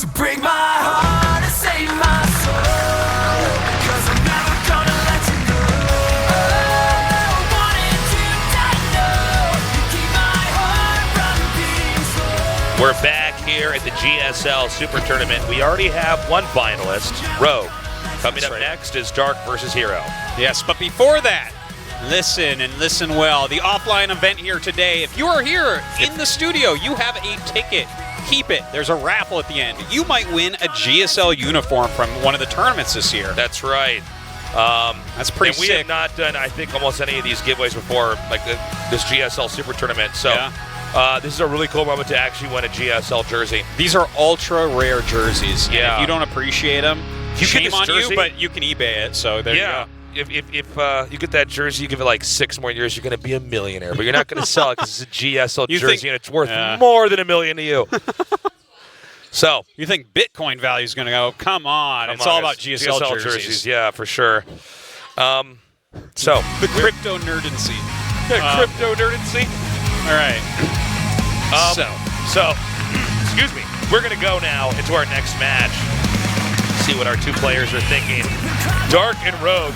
to break my heart and save my soul, 'cause I'm never gonna let you go. Wanted to die, no, you keep my heart from being slow. We're back here at the GSL Super Tournament. We already have one finalist, Ro. Coming up next is Dark versus herO. Yes, but before that, listen and listen well. The offline event here today, if you are here in the studio, you have a ticket. Keep it. There's a raffle at the end. You might win a GSL uniform from one of the tournaments this year. That's right. That's pretty and we sick. have not done, I think, almost any of these giveaways before, like this GSL Super Tournament. So this is a really cool moment to actually win a GSL jersey. These are ultra rare jerseys. Yeah. And if you don't appreciate them, shame on jersey, you, but you can eBay it. So there you go. If you get that jersey, you give it like 6 more years, you're going to be a millionaire. But you're not going to sell it because it's a GSL jersey and it's worth more than $1 million to you. So you think Bitcoin value is going to go? Come on, it's all about GSL jerseys. Yeah, for sure. So the crypto nerdency. Crypto nerdency. All right. So excuse me. We're going to go now into our next match. See what our two players are thinking. Dark and Rogue.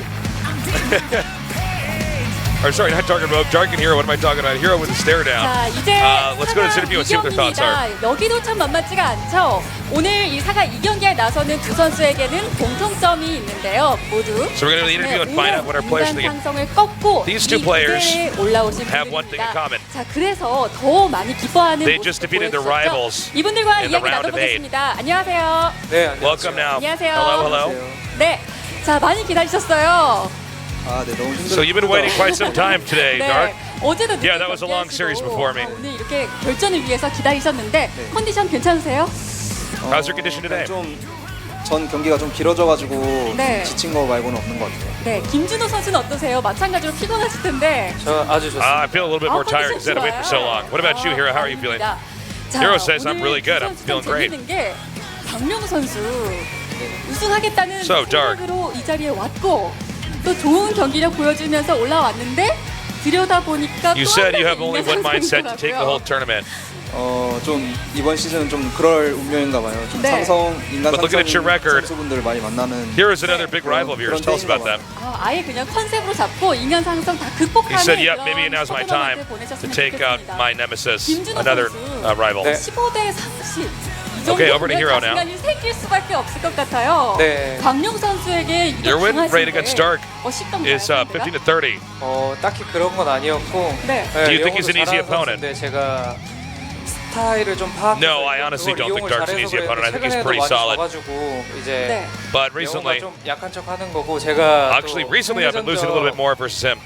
Or sorry, not Dark and Rogue. Dark and herO. What am I talking about? herO with a stare down. 자, 이제 let's go to this interview and see what their thoughts are. 여기도 참 만만치가 않죠. 오늘 이 4가 2경기에 나서는 두 선수에게는 공통점이 있는데요. 모두 So we're going to do the interview and find out what our players think. 상성을 꺾고 These two players 올라오신 have one thing in common. 자, 그래서 더 많이 기뻐하는 They just defeated their rivals 이분들과 in the 이야기 round of 8. 나눠보겠습니다. 안녕하세요. 네, Welcome now. 안녕하세요. Hello. 네, 자 많이 기다리셨어요. 아, 네, 너무 힘들었어요. So you've been waiting quite some time today, Dark. 어제도 Yeah, that was a long series before me. 오늘 이렇게 결전을 위해서 기다리셨는데 컨디션 괜찮으세요? How's your condition today? 전 경기가 좀 길어져가지고 네. 지친 거 말고는 없는 것 같아요. 네, 김준호 선수는 어떠세요? 마찬가지로 피곤하실 텐데. 저 아주 좋습니다. I feel a little bit more tired because I had to wait for so long. What about you, herO? How are you feeling? herO says I'm really good. I'm feeling great. 게 박명우 선수 우승하겠다는 So, Dark. 생각으로 이 자리에 왔고 또 좋은 경기력 보여주면서 올라왔는데 들여다 보니까 You said you have only one mindset to take the whole tournament. 좀 이번 시즌은 좀 그럴 운명인가 봐요. 좀 네. 인간 But looking at your record, 선수분들 많이 만나는. Here is another big rival of yours. Tell us about them. 아예 그냥 컨셉으로 잡고 인간 상성 다 극복하는. He said, "Yep, maybe now's my time to take out my nemesis, another rival." 15대 30. Okay, over to herO now. 시간이 생길 수밖에 없을 것 같아요. 네. 박명 선수에게 Your win rate against Dark 쉽던가요? is 15 to 30. 딱히 그런 건 아니었고. 네. Do you think he's an easy opponent? 제가 스타일을 좀 파악해서 No, I honestly don't think Dark's an easy opponent. I think he's pretty solid. 이제 But recently, 좀 약한 척하는 거고 제가 actually, recently I've been losing a little bit more versus him.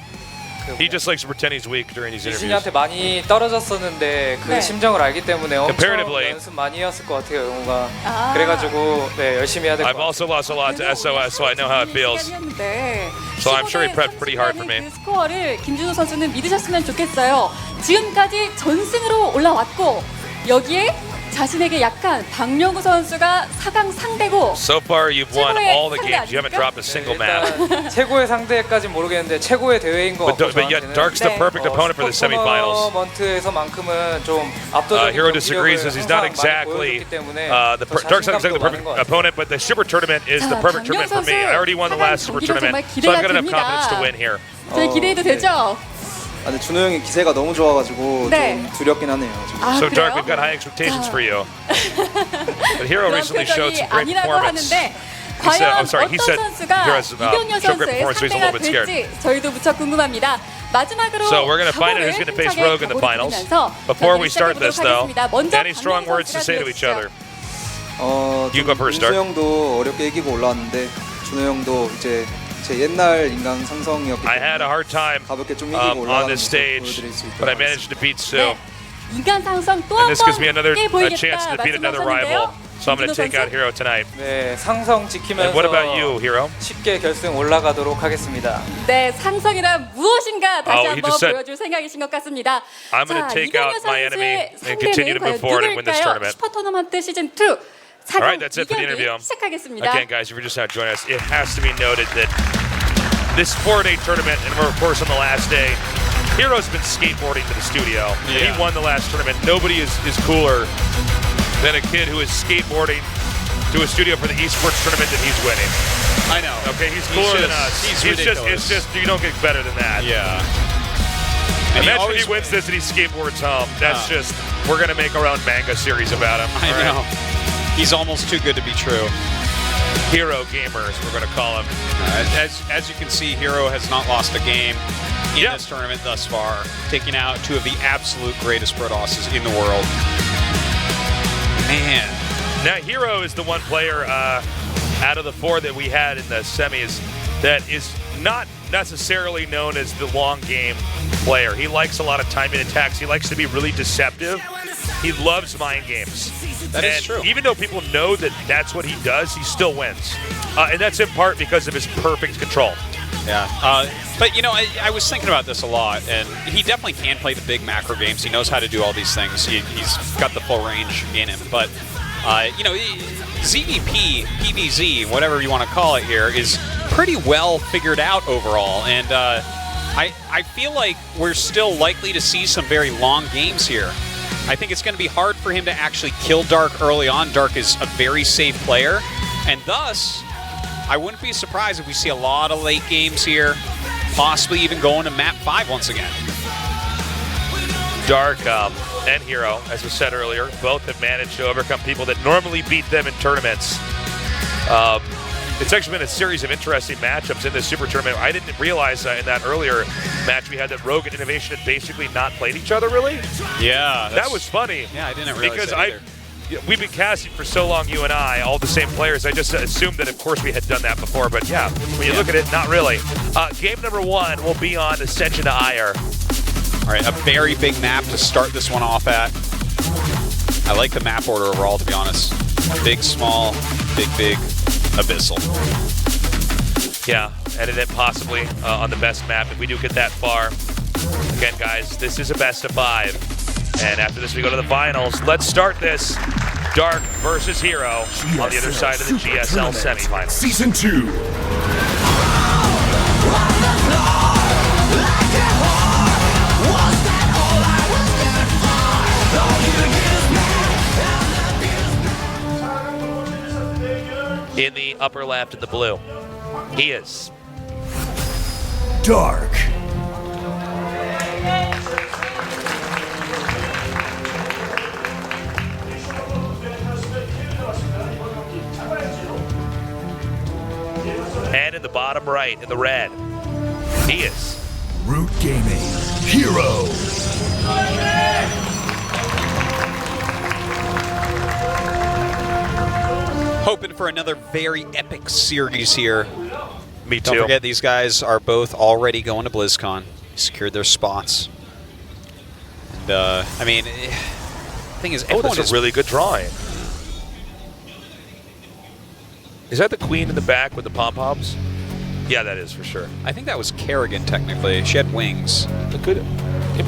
He just likes to pretend he's weak during these interviews. 이신이한테 많이 떨어졌었는데 그 심정을 알기 때문에 엄청 Comparatively. 연습 많이 했을 것 같아요, 영호가. 그래가지고 열심히 해야 될 것 I've 같아요. also lost a lot to SOS, so I know how it feels. So I'm sure he prepped pretty hard for me. 그 스코어를 김준호 선수는 믿으셨으면 좋겠어요. 지금까지 전승으로 올라왔고 여기에 자신에게 약간 박명우 선수가 4강 상대고. So far, you've won all the games. You haven't dropped a single map. 최고의 상대까지는 모르겠는데 최고의 대회인 것 같고 But yet, Dark's the perfect opponent for the semifinals. 토너먼트에서만큼은 좀 압도적인 herO disagrees as he's not exactly Dark's not exactly the perfect opponent, but the Super Tournament is the perfect tournament for me. I already won the last Super Tournament, so I've got enough confidence to win here. 저희 기대해도 되죠? 근데 준호 형이 기세가 너무 좋아가지고 좀 두렵긴 하네요. 지금. So Dark, we've got high expectations for you. But herO recently showed some great performance. 과연 he said 어떤 선수가 herO has 이경규 showed great 선수의 performance, so he's a little 상대가 bit scared. 될지 저희도 무척 궁금합니다. 마지막으로 So we're going to find out who's going to face Rogue in the finals. Before we start this, though, any strong words to say to each other? You go first, Dark. 준호 형도 어렵게 이기고 올라왔는데 준호 형도 이제 제 옛날 인간 상성이었기 I had a hard time 가볍게 좀 이기고 on 올라가는 this 모습 stage, 보여드릴 수 있도록 but I managed to beat Sue. 인간 상성 또 And 한 this gives me 번 a 보이겠다 chance to defeat another rival. So I'm going to take out herO tonight. 네, 상성 지키면서 And what about you, herO? 쉽게 결승 올라가도록 하겠습니다. 네, 상성이란 무엇인가 다시 he 한번 just said, 보여줄 생각이신 것 같습니다. I'm going to take out my enemy and continue to move forward and win this tournament. 슈퍼토너먼트 시즌 2 All right, that's it for the interview. 시작하겠습니다. Again, guys, if you're just now joining us, it has to be noted that this 4-day tournament, and we're of course on the last day, herO's been skateboarding to the studio. He won the last tournament. Nobody is cooler than a kid who is skateboarding to a studio for the esports tournament that he's winning. I know. Okay, he's cooler than us. He's It's ridiculous. just, you don't get better than that. Yeah. And Imagine always if he wins this and he skateboards home. That's just, we're going to make our own manga series about him. I All right? know. He's almost too good to be true. herO Gamers, we're going to call him. As you can see, herO has not lost a game in this tournament thus far, taking out two of the absolute greatest Protosses in the world. Man. Now, herO is the one player out of the four that we had in the semis that is not necessarily known as the long game player. He likes a lot of timing attacks. He likes to be really deceptive. He loves mind games. That is true. Even though people know that that's what he does, he still wins. And that's in part because of his perfect control. Yeah. But, you know, I was thinking about this a lot, and he definitely can play the big macro games. He knows how to do all these things. He's got the full range in him. But, you know, ZVP, PVZ, whatever you want to call it here, is pretty well figured out overall. And I feel like we're still likely to see some very long games here. I think it's going to be hard for him to actually kill Dark early on. Dark is a very safe player, and thus, I wouldn't be surprised if we see a lot of late games here, possibly even going to map 5 once again. Dark and herO, as was said earlier, both have managed to overcome people that normally beat them in tournaments. It's actually been a series of interesting matchups in this Super Tournament. I didn't realize in that earlier match we had that Rogue and Innovation had basically not played each other, really. Yeah. That was funny. Yeah, I didn't realize because that either. we've been casting for so long, you and I, all the same players. I just assumed that, of course, we had done that before. But yeah, when you look at it, not really. Game number 1 will be on Ascension to Ire. All right, a very big map to start this one off at. I like the map order overall, to be honest. Big, small, big, abyssal. Yeah, edit it possibly on the best map if we do get that far. Again, guys, this is a best of 5. And after this, we go to the finals. Let's start this. Dark versus herO on the other side of the GSL semifinals. Season 2. In the upper left in the blue, he is Dark. and in the bottom right in the red, he is Root Gaming. herO. Hoping for another very epic series here. me too. Don't forget, these guys are both already going to BlizzCon. Secured their spots. And, I mean, the thing is, everyone that's a really good drawing. Is that the queen in the back with the pom-poms? Yeah, that is for sure. I think that was Kerrigan, technically. She had wings.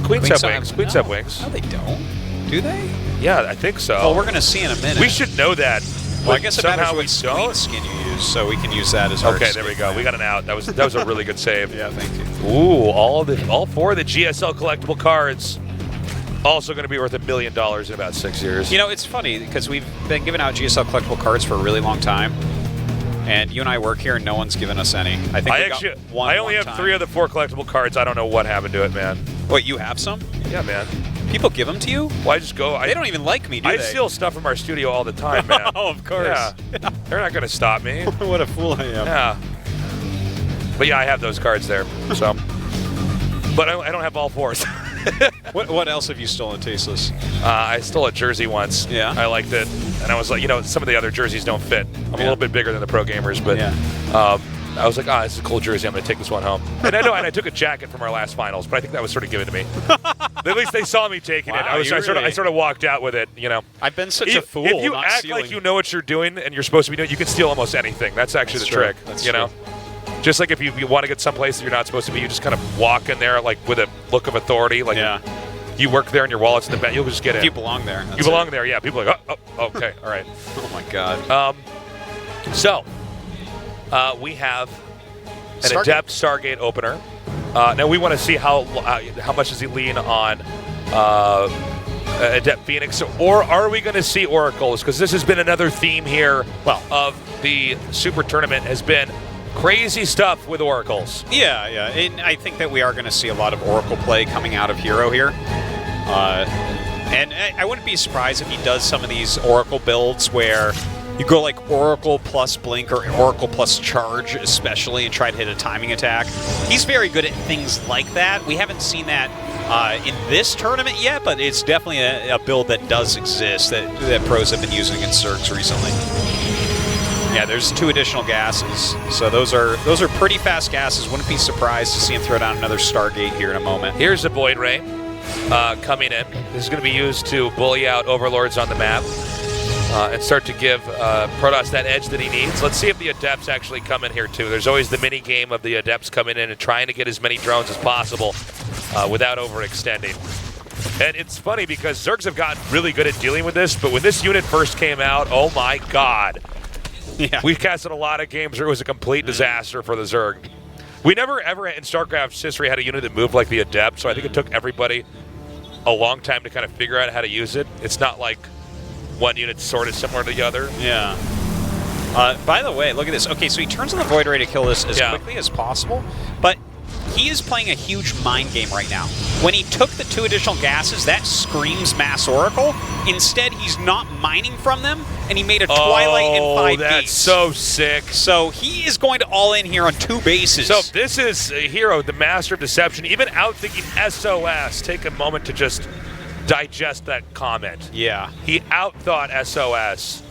Queens have still wings. have- Queens no. have wings. No, they don't. Do they? Yeah, I think so. Well, we're going to see in a minute. We should know that. Well, I guess it matters somehow we what don't. queen skin you use, so we can use that as our Okay, there we go. We got an out. That was a really good save. Yeah, thank you. Ooh, all 4 of the GSL collectible cards. Also going to be worth $1 million in about 6 years. You know, it's funny because we've been giving out GSL collectible cards for a really long time, and you and I work here, and no one's given us any. I think I only have 3 of the 4 collectible cards. I don't know what happened to it, man. What, you have some? Yeah, man. People give them to you? Well, I just go. They don't even like me, do I they? steal stuff from our studio all the time, man. Oh, of course. Yeah. They're not going to stop me. What a fool I am. Yeah. But yeah, I have those cards there. So, but I don't have all 4s. What else have you stolen, Tasteless? I stole a jersey once. Yeah. I liked it, and I was like, some of the other jerseys don't fit. I'm a little bit bigger than the pro gamers, but I was like, this is a cool jersey. I'm going to take this one home. And I took a jacket from our last finals, but I think that was sort of given to me. At least they saw me taking it. Wow, I sort of walked out with it. I've been such a fool. If you not act stealing. like you know what you're doing and you're supposed to be doing, you can steal almost anything. That's actually the trick. That's you know. Just like if you want to get someplace that you're not supposed to be, you just kind of walk in there like with a look of authority. Like you work there and your wallet's in the back. You'll just get in. You belong there. You belong there. Yeah. People are like, oh, okay, all right. Oh my God. So we have an Adept Stargate opener. Now we want to see how much does he lean on Adept Phoenix, or are we going to see Oracles? Because this has been another theme here of the Super Tournament has been crazy stuff with Oracles. Yeah, and I think that we are going to see a lot of Oracle play coming out of herO here. And I wouldn't be surprised if he does some of these Oracle builds where you go like Oracle plus Blink or Oracle plus Charge especially and try to hit a timing attack. He's very good at things like that. We haven't seen that in this tournament yet, but it's definitely a build that does exist that pros have been using against Zergs recently. Yeah, there's 2 additional gases, so those are pretty fast gases. Wouldn't be surprised to see him throw down another Stargate here in a moment. Here's a Void Ray coming in. This is going to be used to bully out Overlords on the map and start to give Protoss that edge that he needs. Let's see if the Adepts actually come in here too. There's always the mini game of the Adepts coming in and trying to get as many drones as possible without overextending. And it's funny because Zergs have gotten really good at dealing with this, but when this unit first came out, oh my god. Yeah. We've casted a lot of games where it was a complete disaster for the Zerg. We never ever in StarCraft's history had a unit that moved like the Adept, so I think it took everybody a long time to kind of figure out how to use it. It's not like one unit's sort of similar to the other. Yeah. By the way, look at this. Okay, so he turns on the Void Ray to kill this as quickly as possible, but he is playing a huge mind game right now. When he took the 2 additional gases, that screams Mass Oracle. Instead, he's not mining from them, and he made a Twilight and 5 that's gates. so sick. So he is going to all in here on 2 bases. So this is herO, the master of deception, even outthinking SOS. Take a moment to just digest that comment. Yeah. He outthought SOS.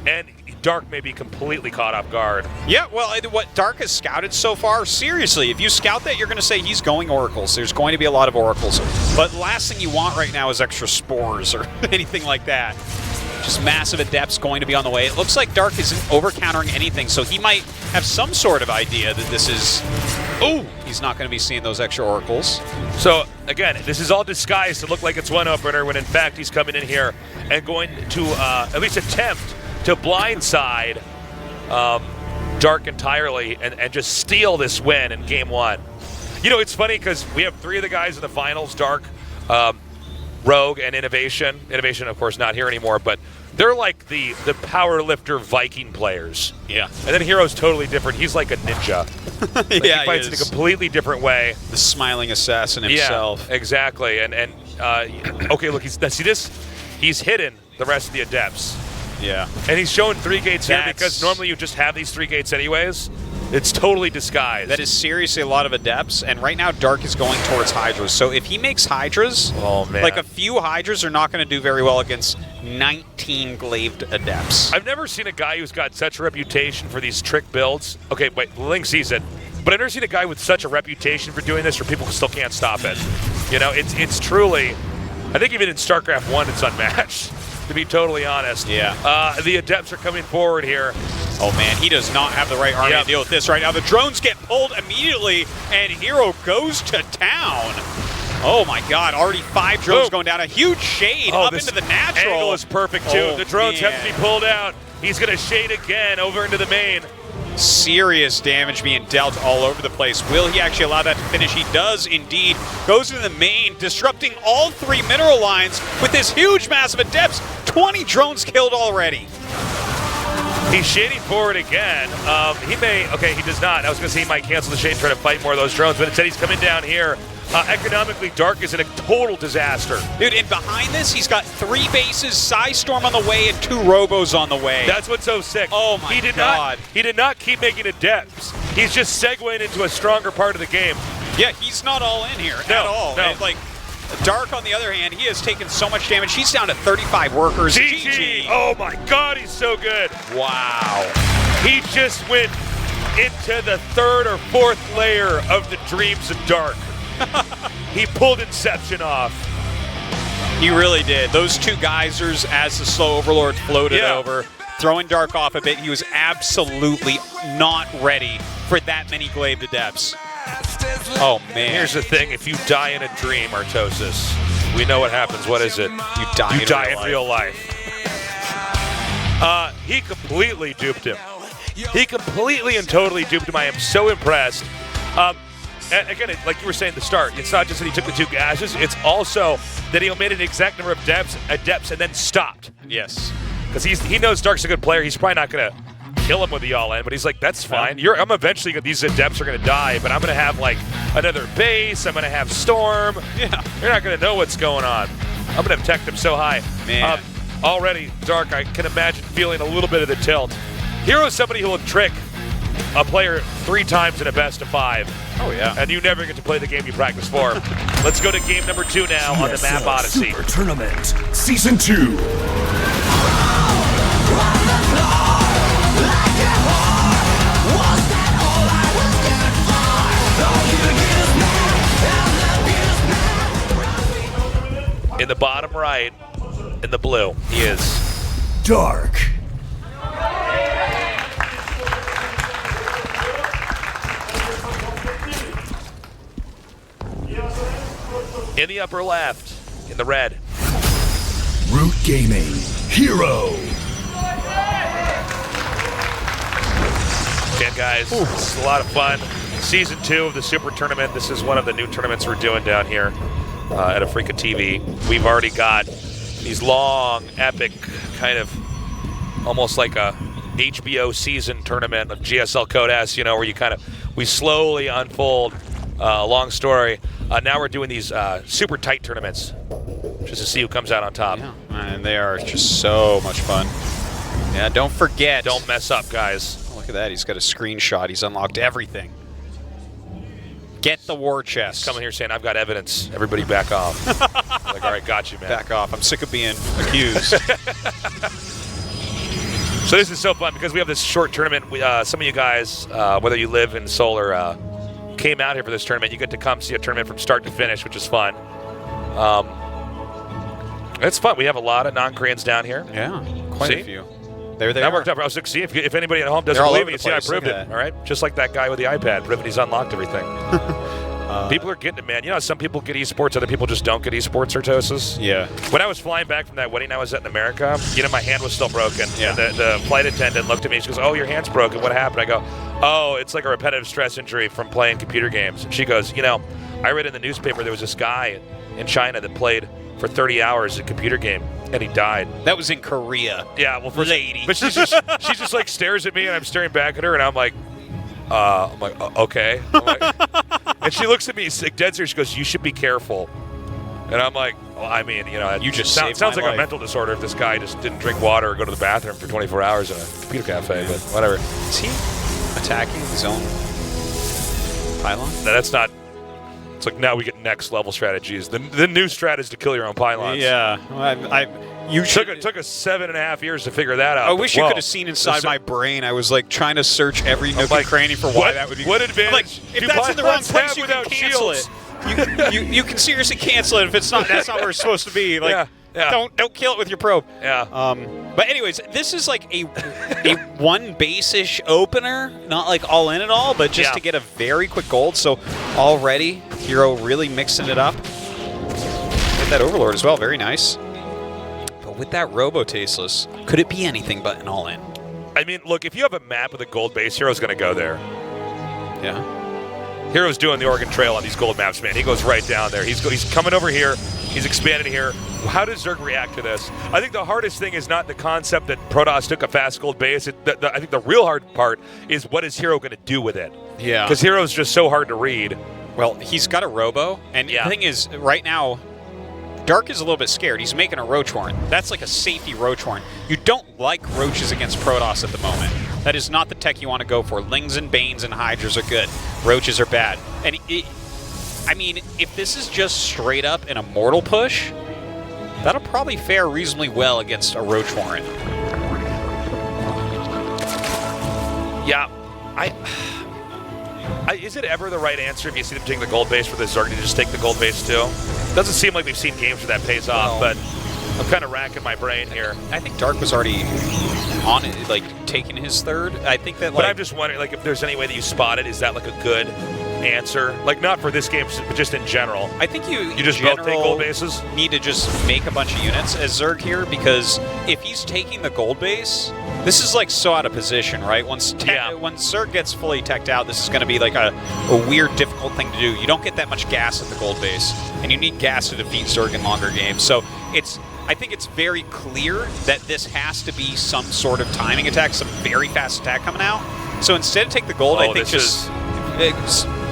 And Dark may be completely caught off guard. Yeah, well, what Dark has scouted so far, seriously, if you scout that, you're going to say he's going Oracles. There's going to be a lot of Oracles. But the last thing you want right now is extra Spores or anything like that. Just massive Adepts going to be on the way. It looks like Dark isn't over-countering anything, so he might have some sort of idea that this is... Oh, he's not going to be seeing those extra Oracles. So, again, this is all disguised to look like it's one opener when in fact he's coming in here and going to at least attempt to blindside Dark entirely and just steal this win in Game 1. You know, it's funny because we have 3 of the guys in the finals, Dark, Rogue, and Innovation. Innovation, of course, not here anymore, but they're like the power lifter Viking players. Yeah. And then hero's totally different. He's like a ninja. Like yeah, he fights in a completely different way. The smiling assassin himself. Yeah, exactly. And okay, look, see this? He's hidden the rest of the Adepts. Yeah. And he's showing 3 gates here because normally you just have these 3 gates anyways. It's totally disguised. That is seriously a lot of Adepts, and right now Dark is going towards Hydras. So if he makes Hydras, oh, man. like a few Hydras are not going to do very well against 19 Glaved Adepts. I've never seen a guy who's got such a reputation for these trick builds. Okay, wait, Ling sees it. But I've never seen a guy with such a reputation for doing this where people still can't stop it. You know, it's truly, I think even in StarCraft 1 it's unmatched, to be totally honest. Yeah. The Adepts are coming forward here. Oh man, he does not have the right army to deal with this right now. The drones get pulled immediately, and herO goes to town. Oh my god, already 5 drones going down. A huge shade up into the natural. Angle is perfect too. Oh, the drones man. have to be pulled out. He's going to shade again over into the main. Serious damage being dealt all over the place. Will he actually allow that to finish? He does indeed. Goes into the main, disrupting all 3 mineral lines with this huge massive Adepts. 20 drones killed already. He's shading forward again. He may, okay, he does not. I was going to say he might cancel the shade and try to fight more of those drones, but instead he's coming down here. Economically, Dark is in a total disaster. Dude, and behind this, he's got 3 bases, Psystorm on the way, and 2 Robos on the way. That's what's so sick. Oh my god. He did not keep making Adepts. He's just segueing into a stronger part of the game. Yeah, he's not all in here at all. No. And, like, Dark, on the other hand, he has taken so much damage. He's down to 35 workers. GG. Oh my god, he's so good. Wow. He just went into the 3rd or 4th layer of the dreams of Dark. He pulled Inception off. He really did. Those 2 geysers as the slow Overlord floated over, throwing Dark off a bit. He was absolutely not ready for that many Glaved Adepts. Oh, man. Here's the thing. If you die in a dream, Artosis, we know what happens. What is it? You die in real life. He completely duped him. He completely and totally duped him. I am so impressed. And again, like you were saying at the start, it's not just that he took the 2 gashes, it's also that he omitted an exact number of depths and then stopped. Yes. Because he knows Dark's a good player. He's probably not going to kill him with the all-in, but he's like, that's fine. I'm eventually, these adepts are going to die, but I'm going to have like another base. I'm going to have Storm. Yeah. You're not going to know what's going on. I'm going to protect him so high. Man. Already, Dark, I can imagine feeling a little bit of the tilt. Hero's somebody who will trick a player 3 times in a best of 5. Oh, yeah. And you never get to play the game you practice for. Let's go to game number 2 now on the map GSL Odyssey. Super Tournament Season 2. In the bottom right, in the blue, he is Dark. in the upper left, in the red. Root Gaming herO. Again, guys, this is a lot of fun. Season 2 of the Super Tournament. This is one of the new tournaments we're doing down here at AfreecaTV. We've already got these long, epic, kind of almost like a HBO season tournament of GSL Code S, you know, where we slowly unfold a long story. Now we're doing these super tight tournaments just to see who comes out on top. Yeah, and they are just so much fun. Yeah, don't forget. Don't mess up, guys. Oh, look at that. He's got a screenshot. He's unlocked everything. Get the war chest. Coming here saying, I've got evidence. Everybody back off. Like, all right, got you, man. Back off. I'm sick of being accused. So this is so fun because we have this short tournament. Some of you guys, whether you live in Seoul or came out here for this tournament, you get to come see a tournament from start to finish, which is fun. It's fun. We have a lot of non-Koreans down here. Yeah, quite See? a few. There they That are. worked out. I was like, see, if anybody at home doesn't They're all believe over me, the see, I place. proved Look it. at that. All right, just like that guy with the iPad, proving he's unlocked everything. People are getting it, man. You know, some people get esports, other people just don't get esports or TOSes. Yeah. When I was flying back from that wedding I was at in America, you know, my hand was still broken. Yeah. And the flight attendant looked at me. She goes, "Oh, your hand's broken. What happened?" I go, "Oh, it's like a repetitive stress injury from playing computer games." And she goes, "You know, I read in the newspaper there was this guy in China that played for 30 hours a computer game, and he died." That was in Korea. Yeah, well, Lady. but she just like stares at me, and I'm staring back at her, and I'm like, okay. I'm like, and she looks at me, like, dead serious. She goes, "You should be careful." And I'm like, well, I mean, you know, You just sounds saved my like a life. mental disorder if this guy just didn't drink water or go to the bathroom for 24 hours in a computer cafe, but whatever. Is he attacking his own pylon? No, that's not. It's like now we get next level strategies. The new strat is to kill your own pylons. Yeah. You should. Took us 7.5 years to figure that out. I wish you Whoa. could have seen inside my brain. I was like trying to search every nook like, and cranny for why that would be. What I'm advantage? like, if do that's in the wrong pylons place, have you can without cancel shields? it. You can seriously cancel it if it's not. That's not where it's supposed to be. Like, Yeah. don't kill it with your probe. Yeah. But anyways, this is like a one base-ish opener, not like all in at all, but just Yeah. to get a very quick gold. So already, herO really mixing it up. Get that Overlord as well, very nice. But with that Robo Tasteless, could it be anything but an all in? I mean, look, if you have a map with a gold base, hero's going to go there. Yeah. Hero's doing the Oregon Trail on these gold maps, man. He goes right down there. He's coming over here. He's expanded here. How does Zerg react to this? I think the hardest thing is not the concept that Protoss took a fast gold base. I think the real hard part is what is herO going to do with it? Yeah. Because hero's just so hard to read. Well, he's got a Robo, and Yeah. the thing is, right now, Dark is a little bit scared. He's making a Roach Horn. That's like a safety Roach Horn. You don't like Roaches against Protoss at the moment. That is not the tech you want to go for. Lings and Banes and Hydras are good. Roaches are bad. And I mean, if this is just straight up an Immortal push, that'll probably fare reasonably well against a Roach Horn. Yeah. Is it ever the right answer if you see them taking the gold base for the Zerg to just take the gold base too? Doesn't seem like we've seen games where that pays off, but I'm kind of racking my brain here. I think Dark was already on it, like taking his third. I think that, But like, I'm just wondering, like, if there's any way that you spot it, is that like a good answer. Like, not for this game, but just in general. I think you just in both take general gold bases? need to just make a bunch of units as Zerg here, because if he's taking the gold base, this is like so out of position, right? When Zerg gets fully teched out, this is going to be like a weird, difficult thing to do. You don't get that much gas at the gold base, and you need gas to defeat Zerg in longer games. So I think it's very clear that this has to be some sort of timing attack, some very fast attack coming out. So instead of take the gold, I think just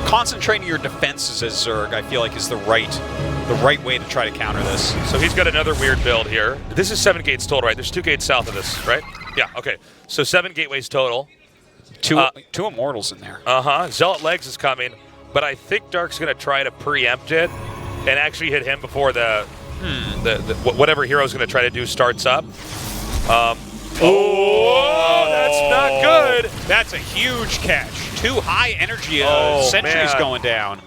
concentrating your defenses as Zerg, I feel like, is the right way to try to counter this. So he's got another weird build here. This is 7 gates total, right? There's 2 gates south of this, right? Yeah, okay. So 7 gateways total. Two Immortals in there. Zealot Legs is coming, but I think Dark's going to try to preempt it and actually hit him before the whatever hero's going to try to do starts up. Oh, that's not good. That's a huge catch. 2 high energy sentries going down.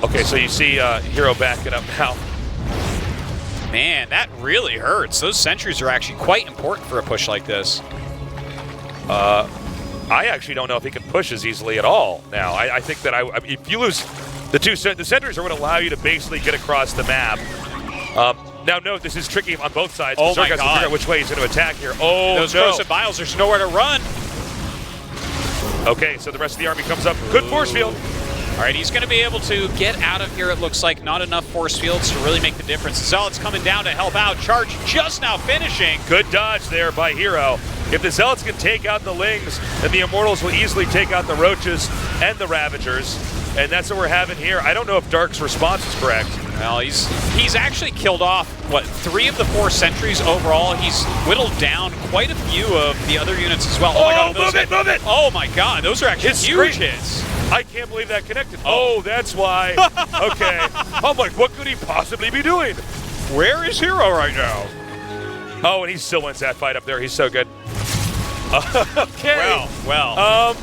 Okay, so you see herO backing up now. Man, that really hurts. Those sentries are actually quite important for a push like this. I actually don't know if he can push as easily at all now. I think that if you lose the sentries are going to allow you to basically get across the map. Now, note, this is tricky on both sides. Oh, Zerg my has to figure God. out which way he's going to attack here. Oh, Those no. corrosive vials, there's nowhere to run. Okay, so the rest of the army comes up. Good force field. All right, he's going to be able to get out of here, it looks like. Not enough force fields to really make the difference. Zealot's coming down to help out. Charge just now finishing. Good dodge there by herO. If the Zealots can take out the Lings, then the Immortals will easily take out the Roaches and the Ravagers. And that's what we're having here. I don't know if Dark's response is correct. Well, he's actually killed off, 3 of the 4 sentries overall. He's whittled down quite a few of the other units as well. Oh, my God, move it! Oh my God, those are actually huge hits. I can't believe that connected. Oh, that's why. Okay. I'm like, what could he possibly be doing? Where is herO right now? Oh, and he still wins that fight up there. He's so good. Okay. Well.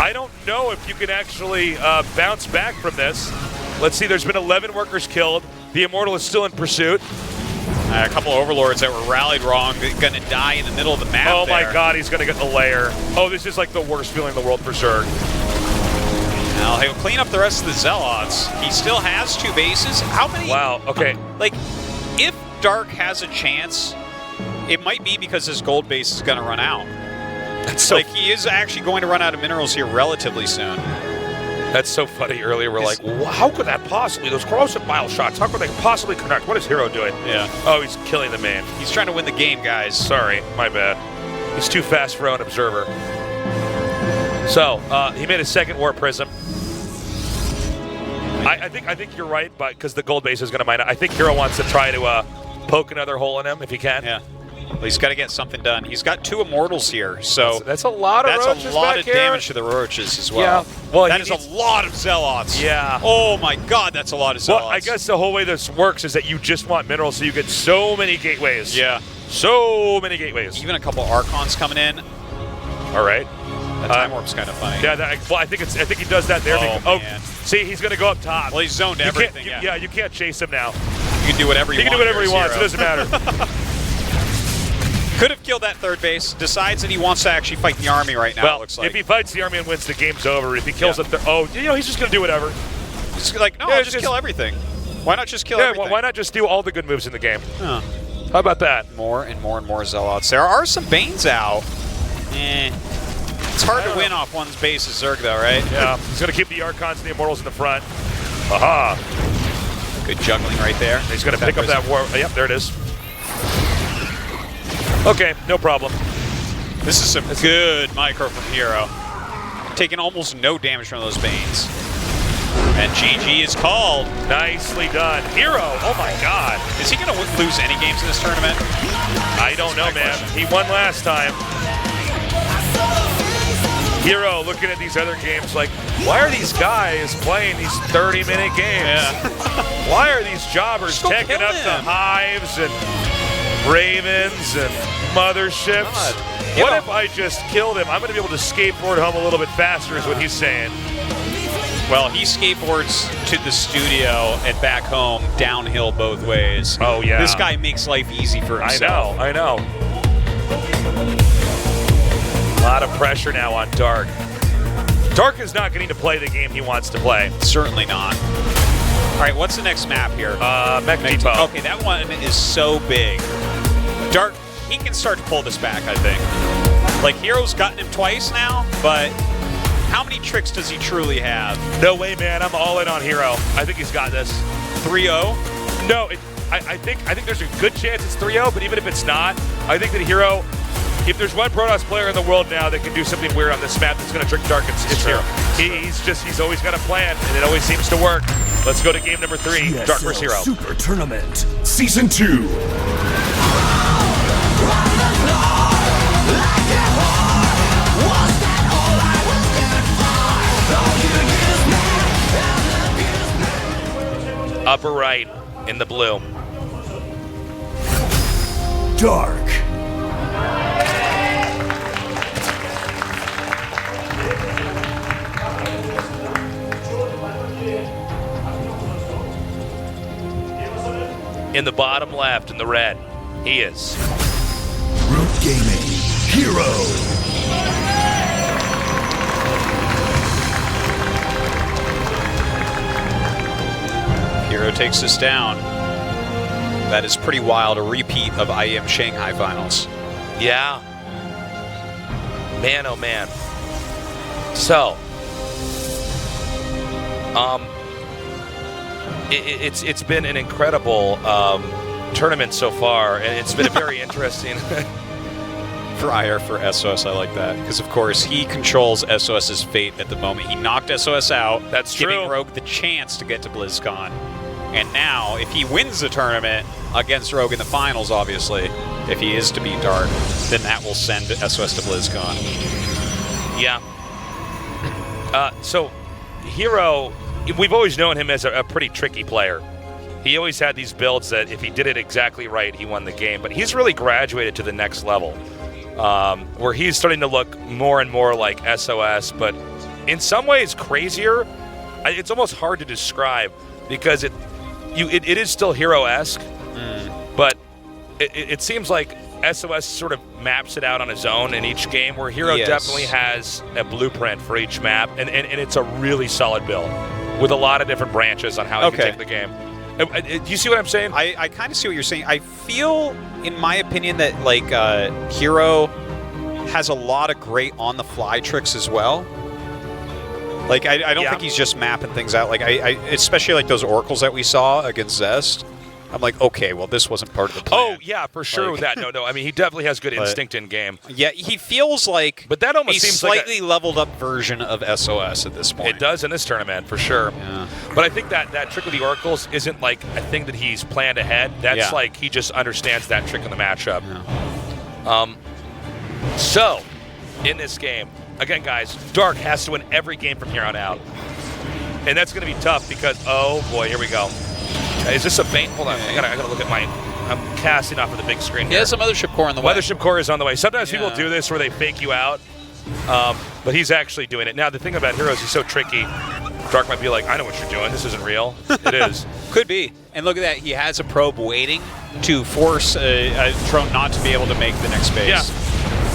I don't know if you can actually bounce back from this. Let's see, there's been 11 workers killed. The Immortal is still in pursuit. A couple of Overlords that were rallied wrong, going to die in the middle of the map. Oh there. my God, he's going to get the lair. Oh, this is like the worst feeling in the world for Zerg. Now he'll clean up the rest of the Zealots. He still has 2 bases. How many? Wow, okay. Like, if Dark has a chance, it might be because his gold base is going to run out. That's so, like, he is actually going to run out of minerals here relatively soon. that's so funny. Earlier, we're like, well, how could that possibly? Those corrosive bile shots, how could they possibly connect? What is herO doing? Yeah. Oh, he's killing the man. He's trying to win the game, guys. Sorry, my bad. He's too fast for an observer. So, he made a second War Prism. I think you're right, but because the gold base is going to mine. I think herO wants to try to poke another hole in him if he can. Yeah. Well, he's got to get something done. He's got 2 Immortals here, so that's a lot of roaches that's a lot back of here. damage to the Roaches as well. Yeah. Well, that is a lot of Zealots. Yeah. Oh my God, that's a lot of Zealots. Well, I guess the whole way this works is that you just want minerals, so you get so many gateways. Yeah. So many gateways. Even a couple Archons coming in. All right. That time warp's kind of funny. Yeah. I think he does that there. Oh, man. See, he's going to go up top. Well, he's zoned everything. You can't chase him now. You can do whatever you want. He can do whatever he wants. herO. It doesn't matter. Could have killed that 3rd base. Decides that he wants to actually fight the army right now, Well, it looks like. if he fights the army and wins, the game's over. If he kills Yeah. he's just going to do whatever. He's like, no, Yeah, I'll just kill everything. Why not just kill everything? Why not just do all the good moves in the game? Huh. How about that? More and more and more Zealots. There are some Banes out. It's hard to win off one's base as Zerg, though, right? Yeah, he's going to keep the Archons and the Immortals in the front. Aha! Good juggling right there. He's going to pick up that war. Yep, there it is. Okay, no problem. This is some good micro from herO. Taking almost no damage from those Banes. And GG is called. Nicely done. herO, oh my God. Is he going to lose any games in this tournament? I don't know, man. He won last time. herO, looking at these other games, like, why are these guys playing these 30-minute games? Yeah. Why are these jobbers Just go taking kill up the him. hives and ravens and motherships? God. What Yeah. if I just killed him? I'm going to be able to skateboard home a little bit faster is what he's saying. Well, he skateboards to the studio and back home downhill both ways. Oh, yeah. This guy makes life easy for himself. I know. A lot of pressure now on Dark. Dark is not getting to play the game he wants to play. Certainly not. All right, what's the next map here? Mech Depot. Okay, that one is so big. Dark, he can start to pull this back, I think. Like, herO's gotten him twice now, but how many tricks does he truly have? No way, man. I'm all in on herO. I think he's got this. 3-0? No, I think there's a good chance it's 3-0, but even if it's not, I think that herO, if there's one Protoss player in the world now that can do something weird on this map that's going to trick Dark, it's herO. He's always got a plan, and it always seems to work. Let's go to game number 3, Dark vs. herO. Super Tournament Season 2. Upper right in the blue. Dark. In the bottom left in the red, he is Root Gaming herO. herO takes us down. That is pretty wild. A repeat of IEM Shanghai finals. Yeah. Man, oh man. So, it's been an incredible tournament so far, and it's been a very interesting. Fryer for SOS, I like that. Because, of course, he controls SOS's fate at the moment. He knocked SOS out. That's giving true. Rogue the chance to get to BlizzCon. And now, if he wins the tournament against Rogue in the finals, obviously, if he is to beat Dark, then that will send SOS to BlizzCon. Yeah. So, herO, we've always known him as a pretty tricky player. He always had these builds that if he did it exactly right, he won the game. But he's really graduated to the next level, where he's starting to look more and more like SOS, but in some ways crazier. It's almost hard to describe because it is still herO-esque, but it seems like SOS sort of maps it out on his own in each game, where herO definitely has a blueprint for each map, and it's a really solid build with a lot of different branches on how he can take the game. Do you see what I'm saying? I kind of see what you're saying. I feel, in my opinion, that like herO has a lot of great on-the-fly tricks as well. Like I don't think he's just mapping things out. Like I especially like those oracles that we saw against Zest. I'm like, okay, well, this wasn't part of the plan. Oh, yeah, for sure with that. No, I mean, he definitely has good instinct in game. Yeah, he feels like but that almost a seems slightly leveled up version of SOS at this point. It does in this tournament, for sure. Yeah. But I think that trick with the oracles isn't like a thing that he's planned ahead. That's like he just understands that trick in the matchup. Yeah. So, in this game, again, guys, Dark has to win every game from here on out. And that's going to be tough because, oh, boy, here we go. Is this a feint? Hold on, I gotta look at my. I'm casting off of the big screen here. He has a Mothership Core on the way. Mothership Core is on the way. Sometimes people do this where they fake you out, but he's actually doing it. Now, the thing about herO is he's so tricky. Dark might be like, I know what you're doing. This isn't real. It is. Could be. And look at that. He has a probe waiting to force a drone not to be able to make the next phase. Yeah.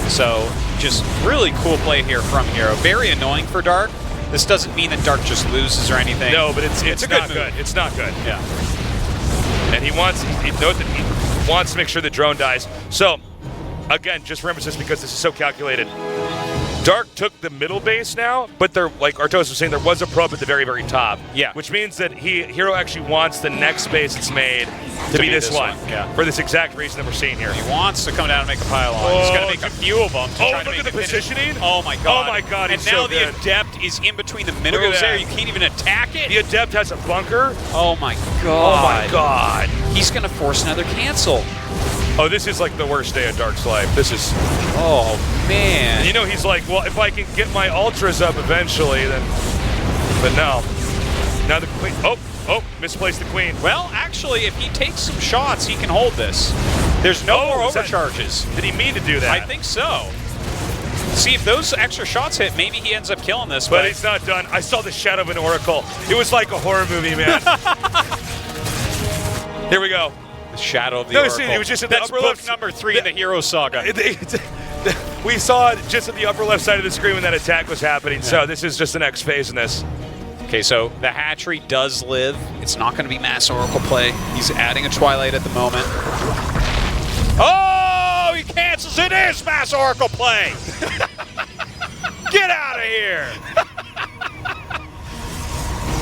So, just really cool play here from herO. Very annoying for Dark. This doesn't mean that Dark just loses or anything. No, but it's a not good good. move. It's not good. Yeah. And he wants to make sure the drone dies. So, again, just remember this because this is so calculated. Dark took the middle base now, but there, like Artos was saying, there was a probe at the very, very top. Yeah. Which means that herO actually wants the next base that's made to be this one. Yeah. For this exact reason that we're seeing here. He wants to come down and make a pylon. He's going to make a few of them. To try to look make at the positioning. Oh my god. Oh my god, And he's now so good. the Adept is in between the minerals there. that. You can't even attack it. The Adept has a bunker. Oh my Oh god. my god. He's going to force another cancel. Oh, this is like the worst day of Dark's life. This is... Oh man. You know, he's like, well, if I can get my ultras up eventually, then... But no. Now the queen... Oh, misplaced the queen. Well, actually, if he takes some shots, he can hold this. There's no more overcharges. Did he mean to do that? I think so. See, if those extra shots hit, maybe he ends up killing this. But he's not done. I saw the shadow of an oracle. It was like a horror movie, man. Here we go. The shadow of the No, Oracle. see, it was just in That's the upper book left. number 3 in the herO saga. We saw it just at the upper left side of the screen when that attack was happening, so this is just the next phase in this. Okay, so the hatchery does live. It's not going to be mass Oracle play. He's adding a Twilight at the moment. Oh, he cancels it. It is mass Oracle play. Get out of here!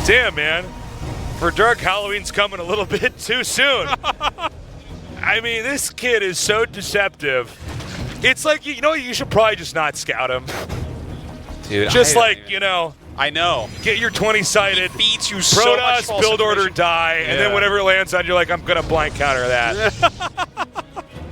Damn, man. For Dark, Halloween's coming a little bit too soon. I mean, this kid is so deceptive. It's like, you know, you should probably just not scout him. Dude, Just like, you know, I know. get your 20-sided, He feeds you so much Protoss, false build order, information. die, and then Yeah. whenever it lands on, you're like, I'm going to blank counter that.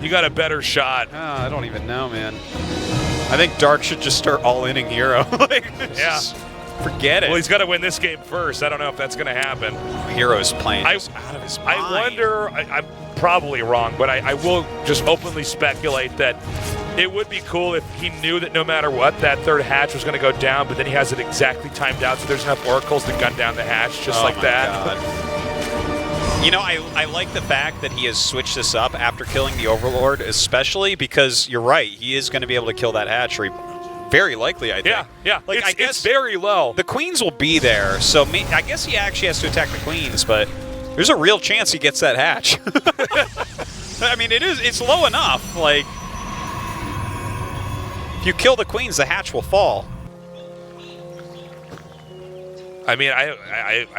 You got a better shot. I don't even know, man. I think Dark should just start all-inning herO. Like, just forget it. Well, he's got to win this game first. I don't know if that's going to happen. herO's playing I- this out of his mind. I wonder, I'm probably wrong, but I will just openly speculate that it would be cool if he knew that no matter what, that third hatch was going to go down, but then he has it exactly timed out so there's enough oracles to gun down the hatch just like my that. God. You know, I like the fact that he has switched this up after killing the Overlord, especially because you're right, he is going to be able to kill that hatchery. Very likely, I think. Yeah. Like, it's, I guess it's very low. the queens will be there, so I guess he actually has to attack the queens, but there's a real chance he gets that hatch. I mean, it's low enough. Like, if you kill the queens, the hatch will fall. I mean, I